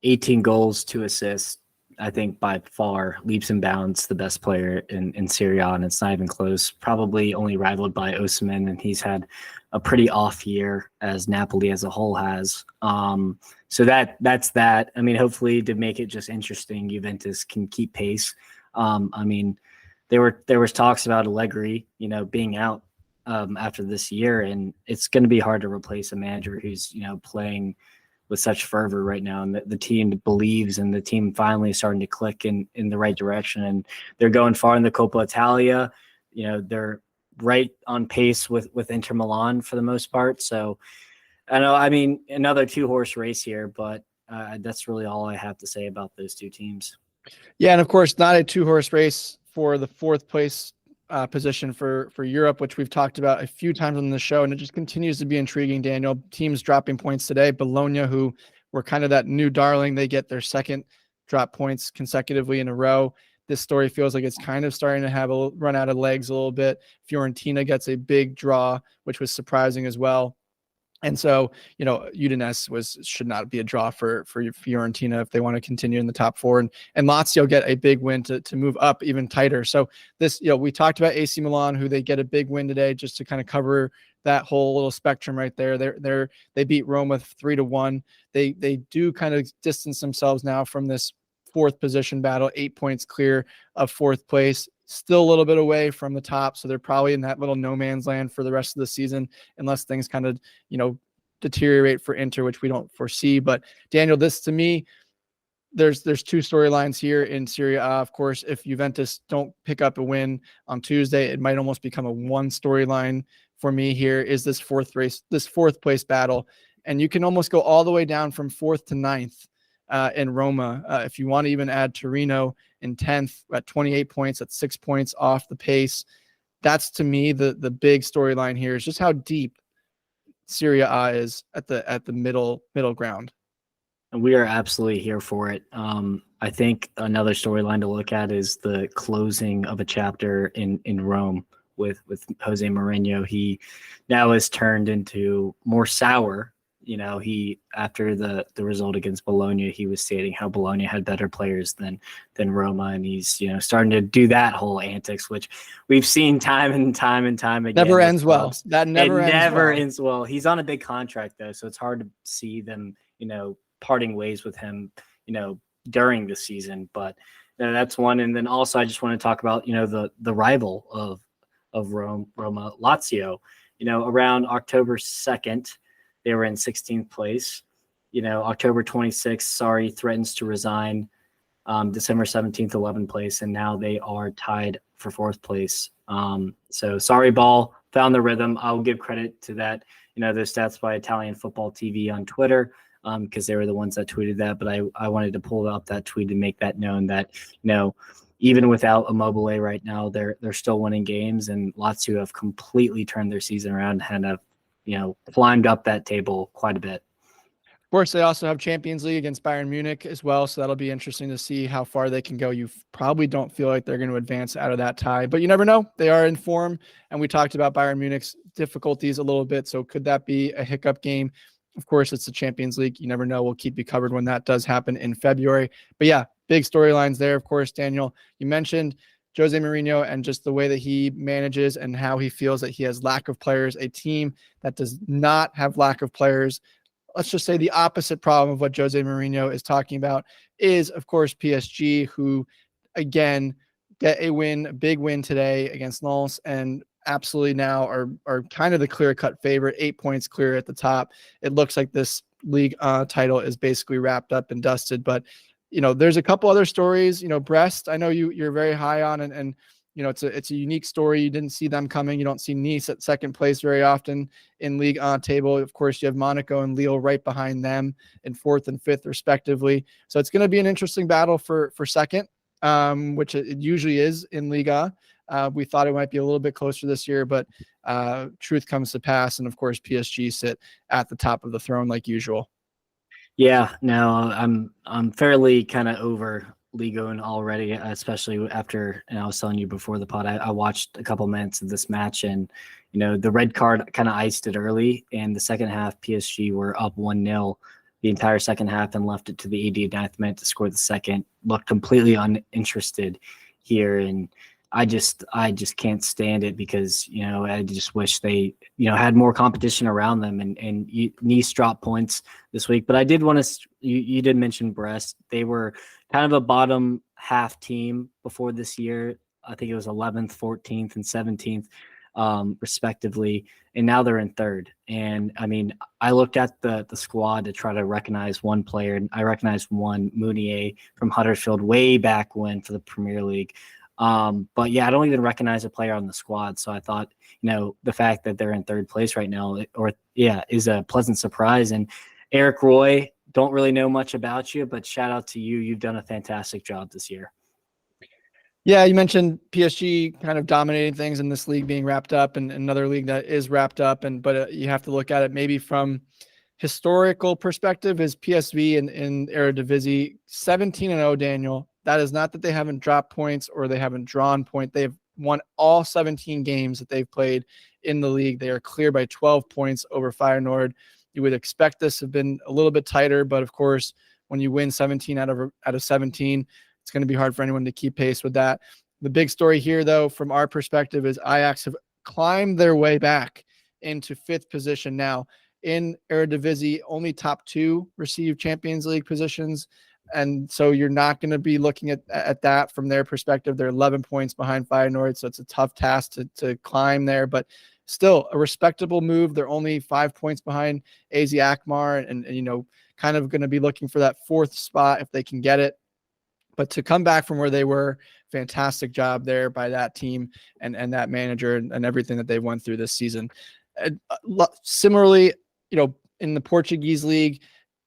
Speaker 2: 18 goals, 2 assists. I think by far leaps and bounds the best player in Serie A, and it's not even close. Probably only rivaled by Osimhen, and he's had a pretty off year, as Napoli as a whole has. So that's that. I mean, hopefully to make it just interesting, Juventus can keep pace. I mean, there was talks about Allegri, being out after this year, and it's going to be hard to replace a manager who's playing with such fervor right now, and the team believes, and the team finally is starting to click in the right direction, and they're going far in the Coppa Italia. They're right on pace with Inter Milan for the most part. So I mean, another 2-horse race here, but that's really all I have to say about those two teams.
Speaker 1: Yeah, and of course, not a 2-horse race for the 4th place position for Europe, which we've talked about a few times on the show, and it just continues to be intriguing, Daniel. Teams dropping points today. Bologna, who were kind of that new darling, they get their 2nd drop points consecutively in a row. This story feels like it's kind of starting to have a run out of legs a little bit. Fiorentina gets a big draw, which was surprising as well. And so, Udinese should not be a draw for Fiorentina if they want to continue in the top 4, and Lazio get a big win to move up even tighter. So this, we talked about AC Milan, who they get a big win today just to kind of cover that whole little spectrum right there. They beat Roma 3-1. They do kind of distance themselves now from this 4th position battle, 8 points clear of 4th place. Still a little bit away from the top, so they're probably in that little no man's land for the rest of the season, unless things kind of deteriorate for Inter, which we don't foresee. But Daniel, this to me, there's 2 storylines here in Serie A. Of course, if Juventus don't pick up a win on Tuesday, it might almost become a 1 storyline for me. Here is this 4th place battle, and you can almost go all the way down from 4th to 9th. In Roma, if you want to even add Torino in 10th at 28 points, at 6 points off the pace. That's to me the big storyline here, is just how deep Serie A is at the middle ground.
Speaker 2: And we are absolutely here for it. I think another storyline to look at is the closing of a chapter in Rome with Jose Mourinho. He now has turned into more sour. He, after the result against Bologna, he was stating how Bologna had better players than Roma, and he's starting to do that whole antics, which we've seen time and time again.
Speaker 1: Never ends well. That never
Speaker 2: ends well. He's on a big contract though, so it's hard to see them parting ways with him during the season. But that's one. And then also I just want to talk about the rival of Roma, Lazio. Around October 2nd. They were in 16th place. October 26th, Sarri threatens to resign. December 17th, 11th place, and now they are tied for 4th place. So Sarri ball found the rhythm. I'll give credit to that. Those stats by Italian Football TV on Twitter, because they were the ones that tweeted that. But I wanted to pull up that tweet and make that known that even without Immobile right now, they're still winning games, and Lazio have completely turned their season around and have climbed up that table quite a bit.
Speaker 1: Of course, they also have Champions League against Bayern Munich as well, so that'll be interesting to see how far they can go. You probably don't feel like they're going to advance out of that tie, but you never know. They are in form, and we talked about Bayern Munich's difficulties a little bit, so could that be a hiccup game? Of course, it's the Champions League. You never know. We'll keep you covered when that does happen in February. But yeah, big storylines there, of course, Daniel. You mentioned Jose Mourinho and just the way that he manages and how he feels that he has lack of players. A team that does not have lack of players, let's just say the opposite problem of what Jose Mourinho is talking about, is, of course, PSG, who, again, get a big win today against Lens, and absolutely now are kind of the clear-cut favorite, 8 points clear at the top. It looks like this league title is basically wrapped up and dusted, but there's a couple other stories. Brest, I know you're very high on, and it's a unique story. You didn't see them coming. You don't see Nice at second place very often in Ligue 1 table. Of course, you have Monaco and Lille right behind them in fourth and fifth, respectively. So it's going to be an interesting battle for second, which it usually is in Liga. We thought it might be a little bit closer this year, but truth comes to pass. And of course, PSG sit at the top of the throne like usual.
Speaker 2: Yeah, no, I'm fairly kind of over Liga already, especially after, and I was telling you before the pod, I watched a couple minutes of this match, and the red card kind of iced it early. And the second half, PSG were up 1-0 the entire second half and left it to the 89th minute to score the second. Looked completely uninterested here, and I just can't stand it because I just wish they had more competition around them, and Nice dropped points this week. But I did want to you did mention Brest. They were kind of a bottom half team before this year. I think it was 11th, 14th, and 17th, respectively, and now they're in third. And I mean, I looked at the squad to try to recognize one player, and I recognized one, Mounier from Huddersfield, way back when for the Premier League. But yeah, I don't even recognize a player on the squad. So I thought, the fact that they're in third place right now, is a pleasant surprise. And Eric Roy, don't really know much about you, but shout out to you. You've done a fantastic job this year.
Speaker 1: Yeah, you mentioned PSG kind of dominating things in this league being wrapped up, and another league that is wrapped up. But you have to look at it maybe from historical perspective. Is PSV in Eredivisie 17-0, Daniel? That is not that they haven't dropped points or they haven't drawn point. They've won all 17 games that they've played in the league. They are clear by 12 points over Feyenoord. You would expect this to have been a little bit tighter, but of course, when you win 17 out of 17, it's going to be hard for anyone to keep pace with that. The big story here, though, from our perspective, is Ajax have climbed their way back into fifth position now. In Eredivisie, only top two receive Champions League positions. And so you're not going to be looking at that from their perspective. They're 11 points behind Feyenoord, so it's a tough task to climb there. But still, a respectable move. They're only 5 points behind AZ Alkmaar, and kind of going to be looking for that fourth spot if they can get it. But to come back from where they were, fantastic job there by that team and that manager and everything that they've went through this season. Similarly, in the Portuguese league,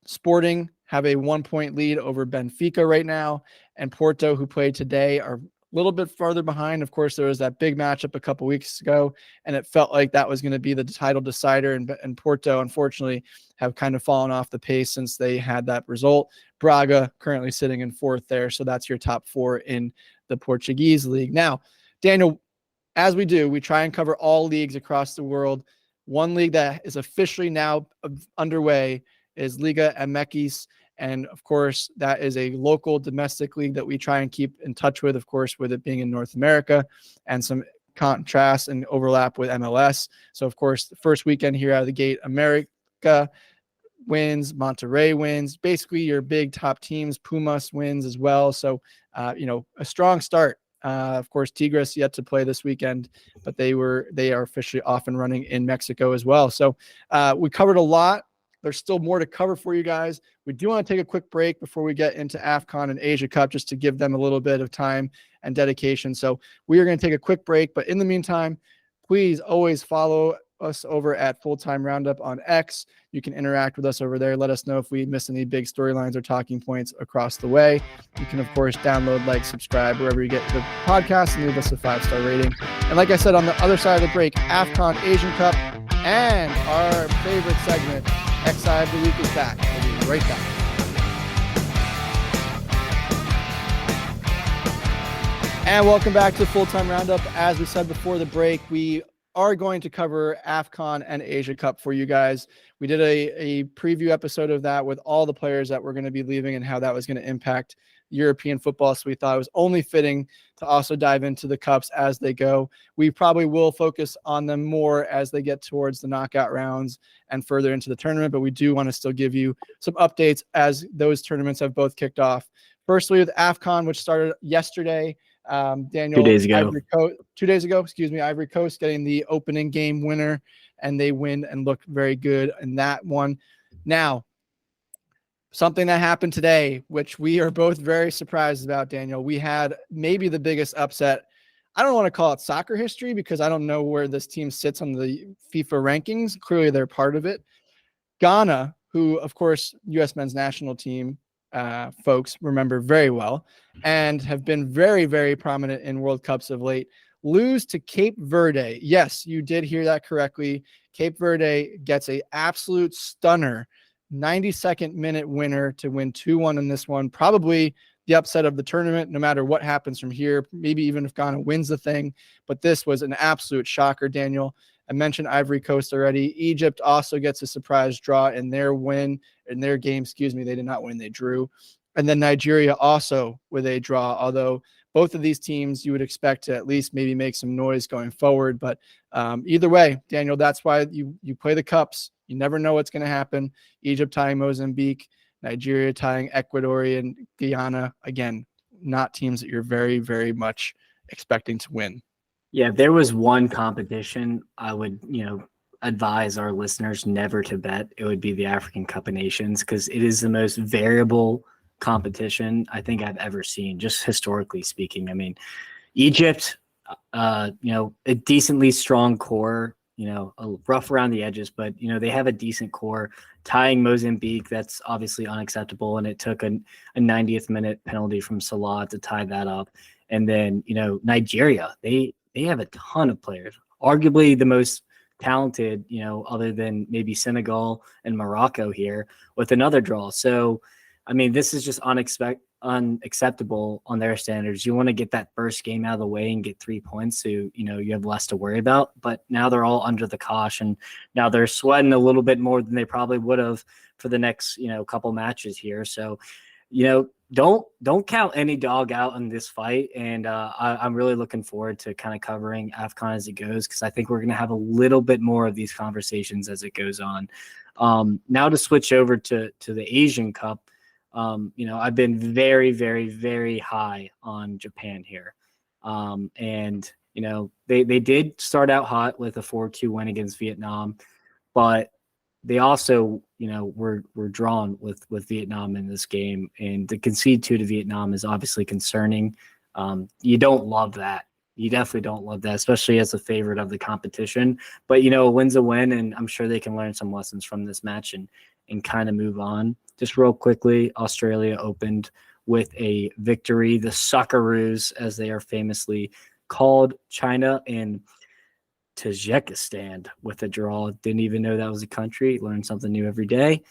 Speaker 1: Sporting have a 1-point lead over Benfica right now, and Porto, who played today, are a little bit farther behind. Of course, there was that big matchup a couple weeks ago, and it felt like that was going to be the title decider, and Porto, unfortunately, have kind of fallen off the pace since they had that result. Braga currently sitting in fourth there, so that's your top four in the Portuguese league. Now, Daniel, as we do, we try and cover all leagues across the world. One league that is officially now underway is Liga MX. And of course, that is a local domestic league that we try and keep in touch with, of course, with it being in North America, and some contrast and overlap with MLS. So, of course, the first weekend here out of the gate, America wins, Monterrey wins. Basically, your big top teams, Pumas wins as well. So, a strong start. Of course, Tigres yet to play this weekend, but they are officially off and running in Mexico as well. So we covered a lot. There's still more to cover for you guys. We do want to take a quick break before we get into AFCON and Asia Cup, just to give them a little bit of time and dedication. So we are going to take a quick break. But in the meantime, please always follow us over at Full-Time Roundup on X. You can interact with us over there. Let us know if we missed any big storylines or talking points across the way. You can, of course, download, subscribe wherever you get the podcast, and leave us a 5-star rating. And like I said, on the other side of the break, AFCON, Asian Cup, and our favorite segment, XI of the Week, is back. We'll be right back. And welcome back to Full-Time Roundup. As we said before the break, we are going to cover AFCON and Asia Cup for you guys. We did a preview episode of that with all the players that were going to be leaving and how that was going to impact European football. So we thought it was only fitting to also dive into the cups as they go. We probably will focus on them more as they get towards the knockout rounds and further into the tournament, but we do want to still give you some updates as those tournaments have both kicked off. Firstly, with AFCON, which started yesterday. Daniel,
Speaker 2: 2 days ago.
Speaker 1: Ivory Coast getting the opening game winner, and they win and look very good in that one. Now, Something that happened today, which we are both very surprised about, Daniel. We had maybe the biggest upset. I don't want to call it soccer history because I don't know where this team sits on the FIFA rankings. Clearly, they're part of it. Ghana, who, of course, U.S. men's national team folks remember very well and have been very, very prominent in World Cups of late, lose to Cape Verde. Yes, you did hear that correctly. Cape Verde gets an absolute stunner 92nd minute winner to win 2-1 in this one. Probably the upset of the tournament, no matter what happens from here, maybe even if Ghana wins the thing. But this was an absolute shocker, Daniel. I mentioned Ivory Coast already. Egypt also gets a surprise draw in their game. They did not win, they drew. And then Nigeria also with a draw, although both of these teams you would expect to at least maybe make some noise going forward. But either way, Daniel, that's why you play the cups. You never know what's going to happen. Egypt tying Mozambique, Nigeria tying Ecuador and Guyana. Again, not teams that you're very, very much expecting to win.
Speaker 2: Yeah, if there was one competition I would, advise our listeners never to bet, it would be the African Cup of Nations, because it is the most variable competition I think I've ever seen, just historically speaking. I mean, Egypt, a decently strong core, rough around the edges, but, they have a decent core. Tying Mozambique, that's obviously unacceptable, and it took a 90th minute penalty from Salah to tie that up. And then, Nigeria, they have a ton of players, arguably the most talented, other than maybe Senegal and Morocco here, with another draw. So, I mean, this is just unacceptable on their standards. You want to get that first game out of the way and get 3 points so, you have less to worry about. But now they're all under the cosh, and now they're sweating a little bit more than they probably would have for the next, couple matches here. So, don't count any dog out in this fight. And I'm really looking forward to kind of covering AFCON as it goes, because I think we're going to have a little bit more of these conversations as it goes on. Now to switch over to the Asian Cup, I've been very, very, very high on Japan here. And they did start out hot with a 4-2 win against Vietnam, but they also, were drawn with Vietnam in this game, and to concede 2 to Vietnam is obviously concerning. You don't love that. You definitely don't love that, especially as a favorite of the competition. But, a win's a win, and I'm sure they can learn some lessons from this match and kind of move on. Just real quickly, Australia opened with a victory. The Socceroos, as they are famously called, China and Tajikistan with a draw. Didn't even know that was a country. Learn something new every day.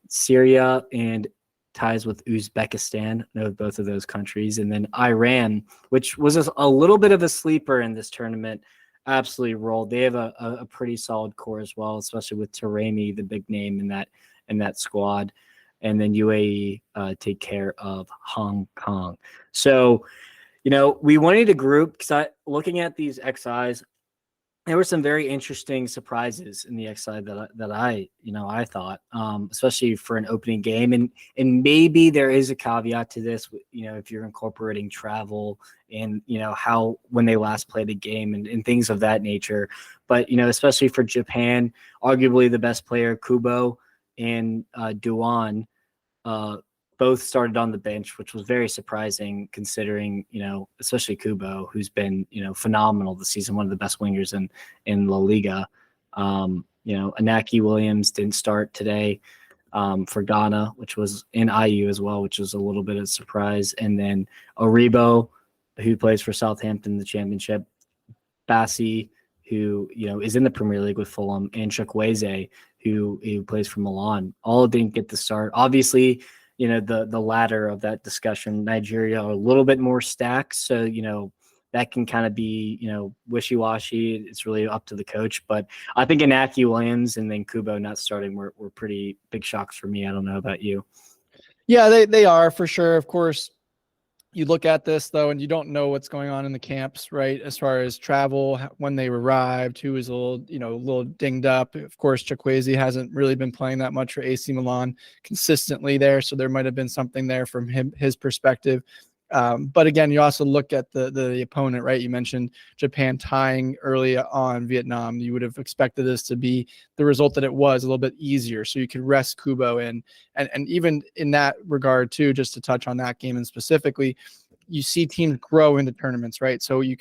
Speaker 2: Syria and ties with Uzbekistan. Know both of those countries. And then Iran, which was a little bit of a sleeper in this tournament, absolutely rolled. They have a pretty solid core as well, especially with Taremi, the big name in that squad. And then UAE take care of Hong Kong. So, we wanted to group, because looking at these XIs, there were some very interesting surprises in the XI that I thought, especially for an opening game. And maybe there is a caveat to this, if you're incorporating travel and, how when they last played a game and things of that nature. But, especially for Japan, arguably the best player, Kubo and Duan, both started on the bench, which was very surprising considering, especially Kubo, who's been, phenomenal this season, one of the best wingers in La Liga. Inaki Williams didn't start today for Ghana, which was in IU as well, which was a little bit of a surprise. And then Oribo, who plays for Southampton in the Championship, Bassi, who, is in the Premier League with Fulham, and Chukwueze, who plays for Milan, all didn't get the start. Obviously, the latter of that discussion, Nigeria are a little bit more stacked. So, that can kind of be, wishy-washy. It's really up to the coach. But I think Inaki Williams and then Kubo not starting were pretty big shocks for me. I don't know about you.
Speaker 1: Yeah, they are for sure. Of course, you look at this, though, and you don't know what's going on in the camps, right? As far as travel, when they arrived, who was a little dinged up. Of course, Chukwueze hasn't really been playing that much for AC Milan consistently there, so there might have been something there from his perspective. But again, you also look at the opponent, right? You mentioned Japan tying early on Vietnam. You would have expected this to be the result that it was, a little bit easier, so you could rest Kubo in. And even in that regard too, just to touch on that game and specifically, you see teams grow into tournaments, right? So you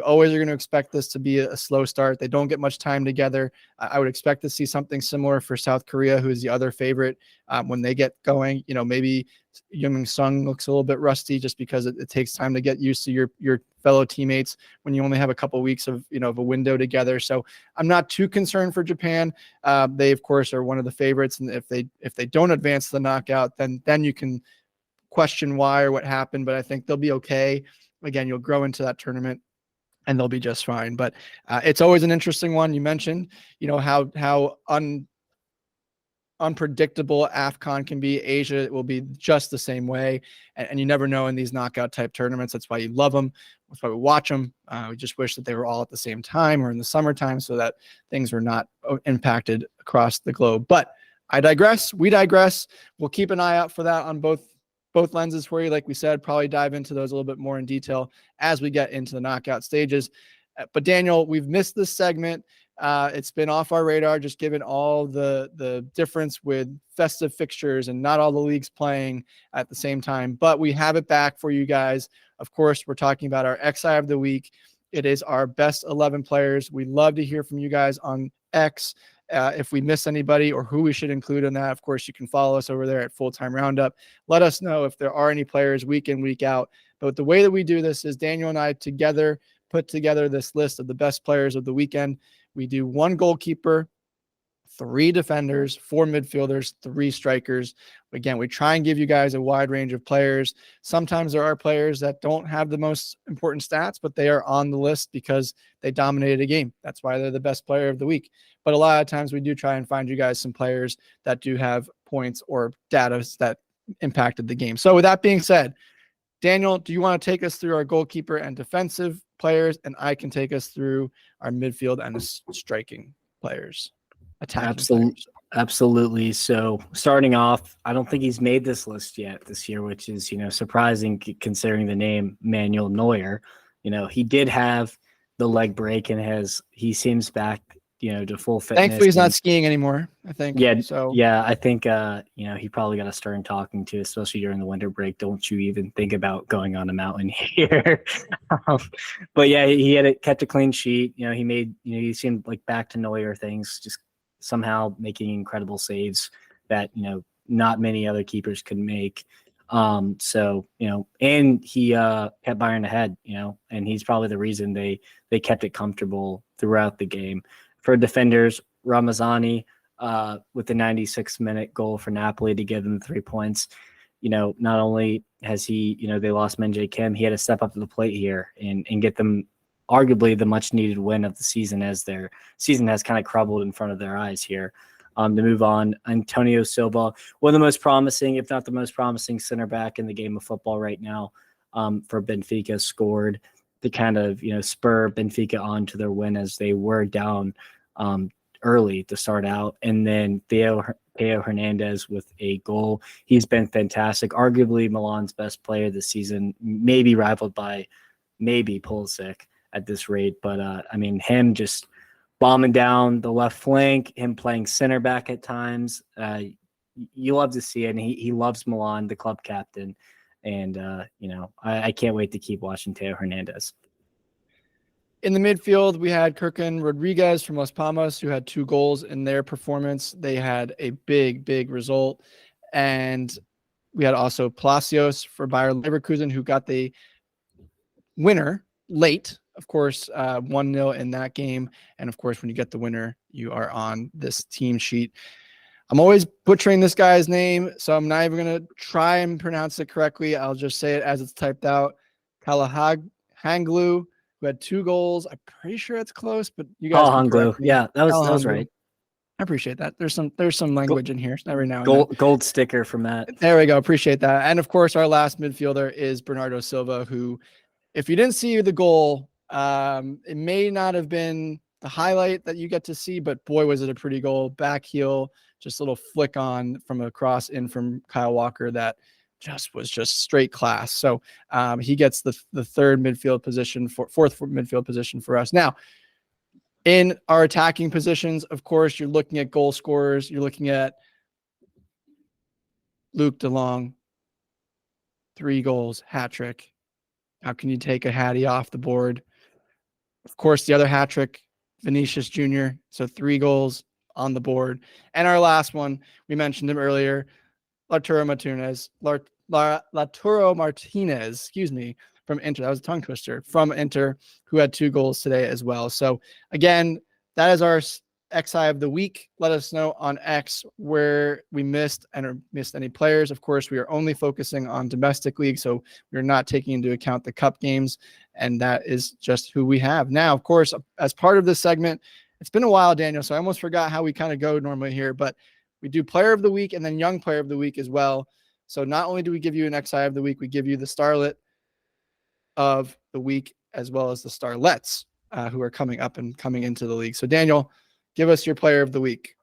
Speaker 1: always are going to expect this to be a slow start. They don't get much time together. I would expect to see something similar for South Korea, who is the other favorite. When they get going, maybe Young Sung looks a little bit rusty just because it takes time to get used to your fellow teammates when you only have a couple of weeks of a window together. So I'm not too concerned for Japan. They of course are one of the favorites, and if they don't advance the knockout, then you can question why or what happened, but I think they'll be okay. Again, you'll grow into that tournament and they'll be just fine. But it's always an interesting one. You mentioned, how unpredictable AFCON can be. Asia will be just the same way. And you never know in these knockout type tournaments. That's why you love them. That's why we watch them. We just wish that they were all at the same time or in the summertime so that things were not impacted across the globe. But I digress. We digress. We'll keep an eye out for that on both lenses for you. Like we said, probably dive into those a little bit more in detail as we get into the knockout stages. But Daniel, we've missed this segment. It's been off our radar, just given all the difference with festive fixtures and not all the leagues playing at the same time. But we have it back for you guys. Of course, we're talking about our XI of the week. It is our best 11 players. We love to hear from you guys on X. If we miss anybody or who we should include in that, of course, you can follow us over there at Full-Time Roundup. Let us know if there are any players week in, week out. But the way that we do this is Daniel and I together put together this list of the best players of the weekend. We do 1 goalkeeper, 3 defenders, 4 midfielders, 3 strikers. Again, we try and give you guys a wide range of players. Sometimes there are players that don't have the most important stats, but they are on the list because they dominated a game. That's why they're the best player of the week. But a lot of times we do try and find you guys some players that do have points or data that impacted the game. So with that being said, Daniel, do you want to take us through our goalkeeper and defensive players, and I can take us through our midfield and striking players?
Speaker 2: Absolutely. So starting off, I don't think he's made this list yet this year, which is, surprising considering the name Manuel Neuer. He did have the leg break and he seems back, to full fitness.
Speaker 1: Thankfully, he's not skiing anymore, I think.
Speaker 2: Yeah. So yeah, I think, he probably got a stern talking to, especially during the winter break. Don't you even think about going on a mountain here. But yeah, he kept a clean sheet. He made, he seemed like back to Neuer things, just somehow making incredible saves that, not many other keepers could make. And he kept Bayern ahead, and he's probably the reason they kept it comfortable throughout the game. For defenders, Ramazani with the 96th minute goal for Napoli to give them 3 points. Not only has he, they lost Min-Jae Kim, he had to step up to the plate here and get them arguably the much needed win of the season as their season has kind of crumbled in front of their eyes here. To move on, Antonio Silva, one of the most promising, if not the most promising center back in the game of football right now, for Benfica, scored to kind of, spur Benfica on to their win as they were down early to start out. And then Theo Hernandez with a goal. He's been fantastic, arguably Milan's best player this season, maybe rivaled by Pulisic at this rate. But him just bombing down the left flank, him playing center back at times. You love to see it. And he loves Milan, the club captain. And, I can't wait to keep watching Theo Hernandez.
Speaker 1: In the midfield, we had Kirkan Rodriguez from Las Palmas, who had 2 goals in their performance. They had a big, big result. And we had also Palacios for Bayer Leverkusen, who got the winner late. Of course, 1-0 in that game. And of course, when you get the winner, you are on this team sheet. I'm always butchering this guy's name, so I'm not even going to try and pronounce it correctly. I'll just say it as it's typed out. Kalahanglu, who had 2 goals. I'm pretty sure it's close, but you guys can correct me.
Speaker 2: Yeah, that was right.
Speaker 1: I appreciate that. There's some language in here every now and then.
Speaker 2: Gold sticker from that.
Speaker 1: There we go. Appreciate that. And of course, our last midfielder is Bernardo Silva, who, if you didn't see the goal, it may not have been the highlight that you get to see, but boy, was it a pretty goal. Back heel, just a little flick on from a cross in from Kyle Walker that was just straight class. So he gets the fourth midfield position for us. Now, in our attacking positions, of course, you're looking at goal scorers. You're looking at Luke DeLong, 3 goals, hat trick. How can you take a Hattie off the board? Of course, the other hat trick, Vinicius Jr., so 3 goals on the board. And our last one, we mentioned him earlier, Lautaro Martinez, from Inter. That was a tongue twister, from Inter, who had 2 goals today as well. So again, that is our XI of the week. Let us know on X where we missed any players. Of course, we are only focusing on domestic league, so we're not taking into account the cup games, and that is just who we have. Now, of course, as part of this segment, it's been a while, Daniel, so I almost forgot how we kind of go normally here, but we do player of the week and then young player of the week as well. So not only do we give you an XI of the week, we give you the starlet of the week as well as the starlets who are coming up and coming into the league. So Daniel, give us your player of the week.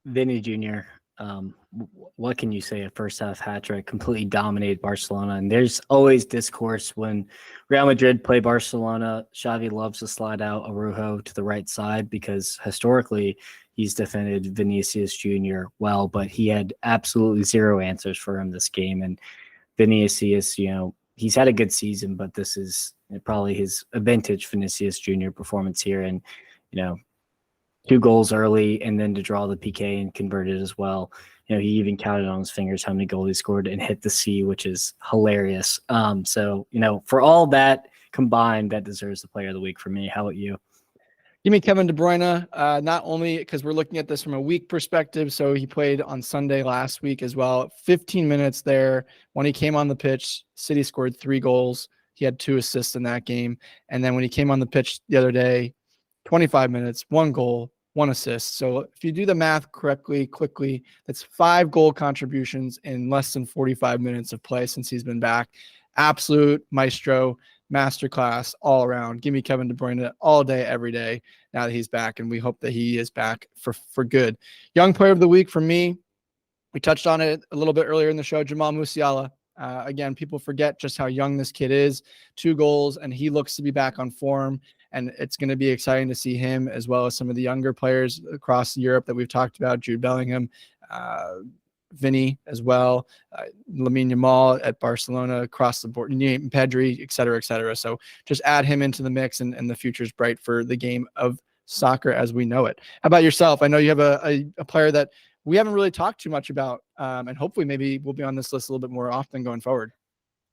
Speaker 2: Vinny Jr. What can you say? A first half hat trick, completely dominated Barcelona. And there's always discourse when Real Madrid play Barcelona. Xavi loves to slide out Araujo to the right side because historically he's defended Vinicius Jr. well, but he had absolutely 0 answers for him this game. And Vinicius, he's had a good season, but this is probably his vintage Vinicius Jr. performance here. And, 2 goals early and then to draw the PK and convert it as well. He even counted on his fingers how many goals he scored and hit the C, which is hilarious. So, for all that combined, that deserves the player of the week for me. How about you?
Speaker 1: Give me Kevin De Bruyne, not only because we're looking at this from a week perspective. So he played on Sunday last week as well. 15 minutes there. When he came on the pitch, City scored 3 goals. He had 2 assists in that game. And then when he came on the pitch the other day, 25 minutes, 1 goal, 1 assist. So if you do the math quickly, that's 5 goal contributions in less than 45 minutes of play since he's been back. Absolute maestro, masterclass all around. Give me Kevin De Bruyne all day, every day now that he's back, and we hope that he is back for good. Young player of the week for me, we touched on it a little bit earlier in the show, Jamal Musiala. Again, people forget just how young this kid is. 2 goals, and he looks to be back on form. And it's going to be exciting to see him as well as some of the younger players across Europe that we've talked about, Jude Bellingham, Vinny as well, Lamine Yamal at Barcelona, across the board, Pedri, et cetera, et cetera. So just add him into the mix, and the future's bright for the game of soccer as we know it. How about yourself? I know you have a player that we haven't really talked too much about, and hopefully maybe we'll be on this list a little bit more often going forward.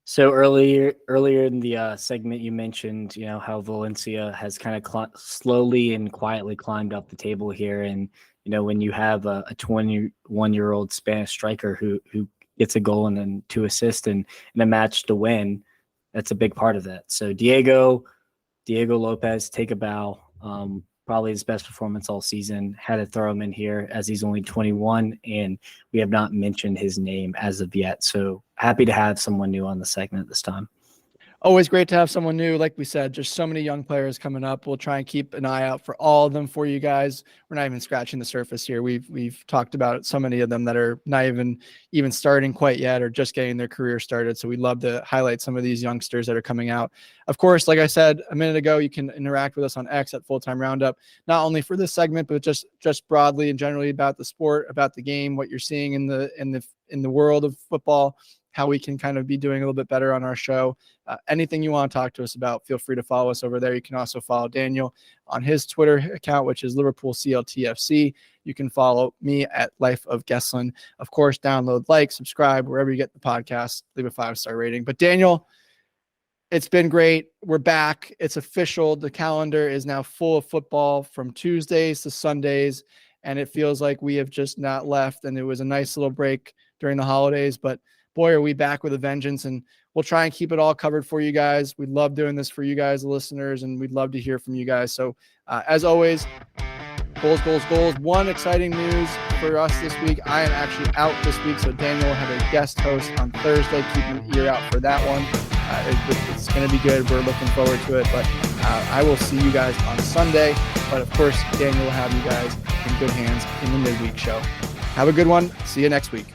Speaker 2: So earlier in the segment, you mentioned, how Valencia has kind of slowly and quietly climbed up the table here. And, when you have a 21-year-old Spanish striker who gets a goal and then 2 assists and a match to win, that's a big part of that. So Diego Lopez, take a bow. Probably his best performance all season. Had to throw him in here as he's only 21, and we have not mentioned his name as of yet. So happy to have someone new on the segment this time.
Speaker 1: Always great to have someone new. Like we said, just so many young players coming up. We'll try and keep an eye out for all of them for you guys. We're not even scratching the surface here. We've talked about so many of them that are not even starting quite yet or just getting their career started. So we'd love to highlight some of these youngsters that are coming out. Of course, like I said a minute ago, you can interact with us on X at Full-Time Roundup, not only for this segment, but just broadly and generally about the sport, about the game, what you're seeing in the world of football, how we can kind of be doing a little bit better on our show. Anything you want to talk to us about, feel free to follow us over there. You can also follow Daniel on his Twitter account, which is Liverpool CLTFC. You can follow me at Life of Gesslin. Of course, download, subscribe, wherever you get the podcast, leave a 5-star rating. But Daniel, it's been great. We're back. It's official. The calendar is now full of football from Tuesdays to Sundays, and it feels like we have just not left. And it was a nice little break during the holidays, but boy, are we back with a vengeance, and we'll try and keep it all covered for you guys. We love doing this for you guys, the listeners, and we'd love to hear from you guys. So as always, goals. One exciting news for us this week. I am actually out this week, so Daniel will have a guest host on Thursday. Keep an ear out for that one. It's going to be good. We're looking forward to it, but I will see you guys on Sunday. But of course, Daniel will have you guys in good hands in the midweek show. Have a good one. See you next week.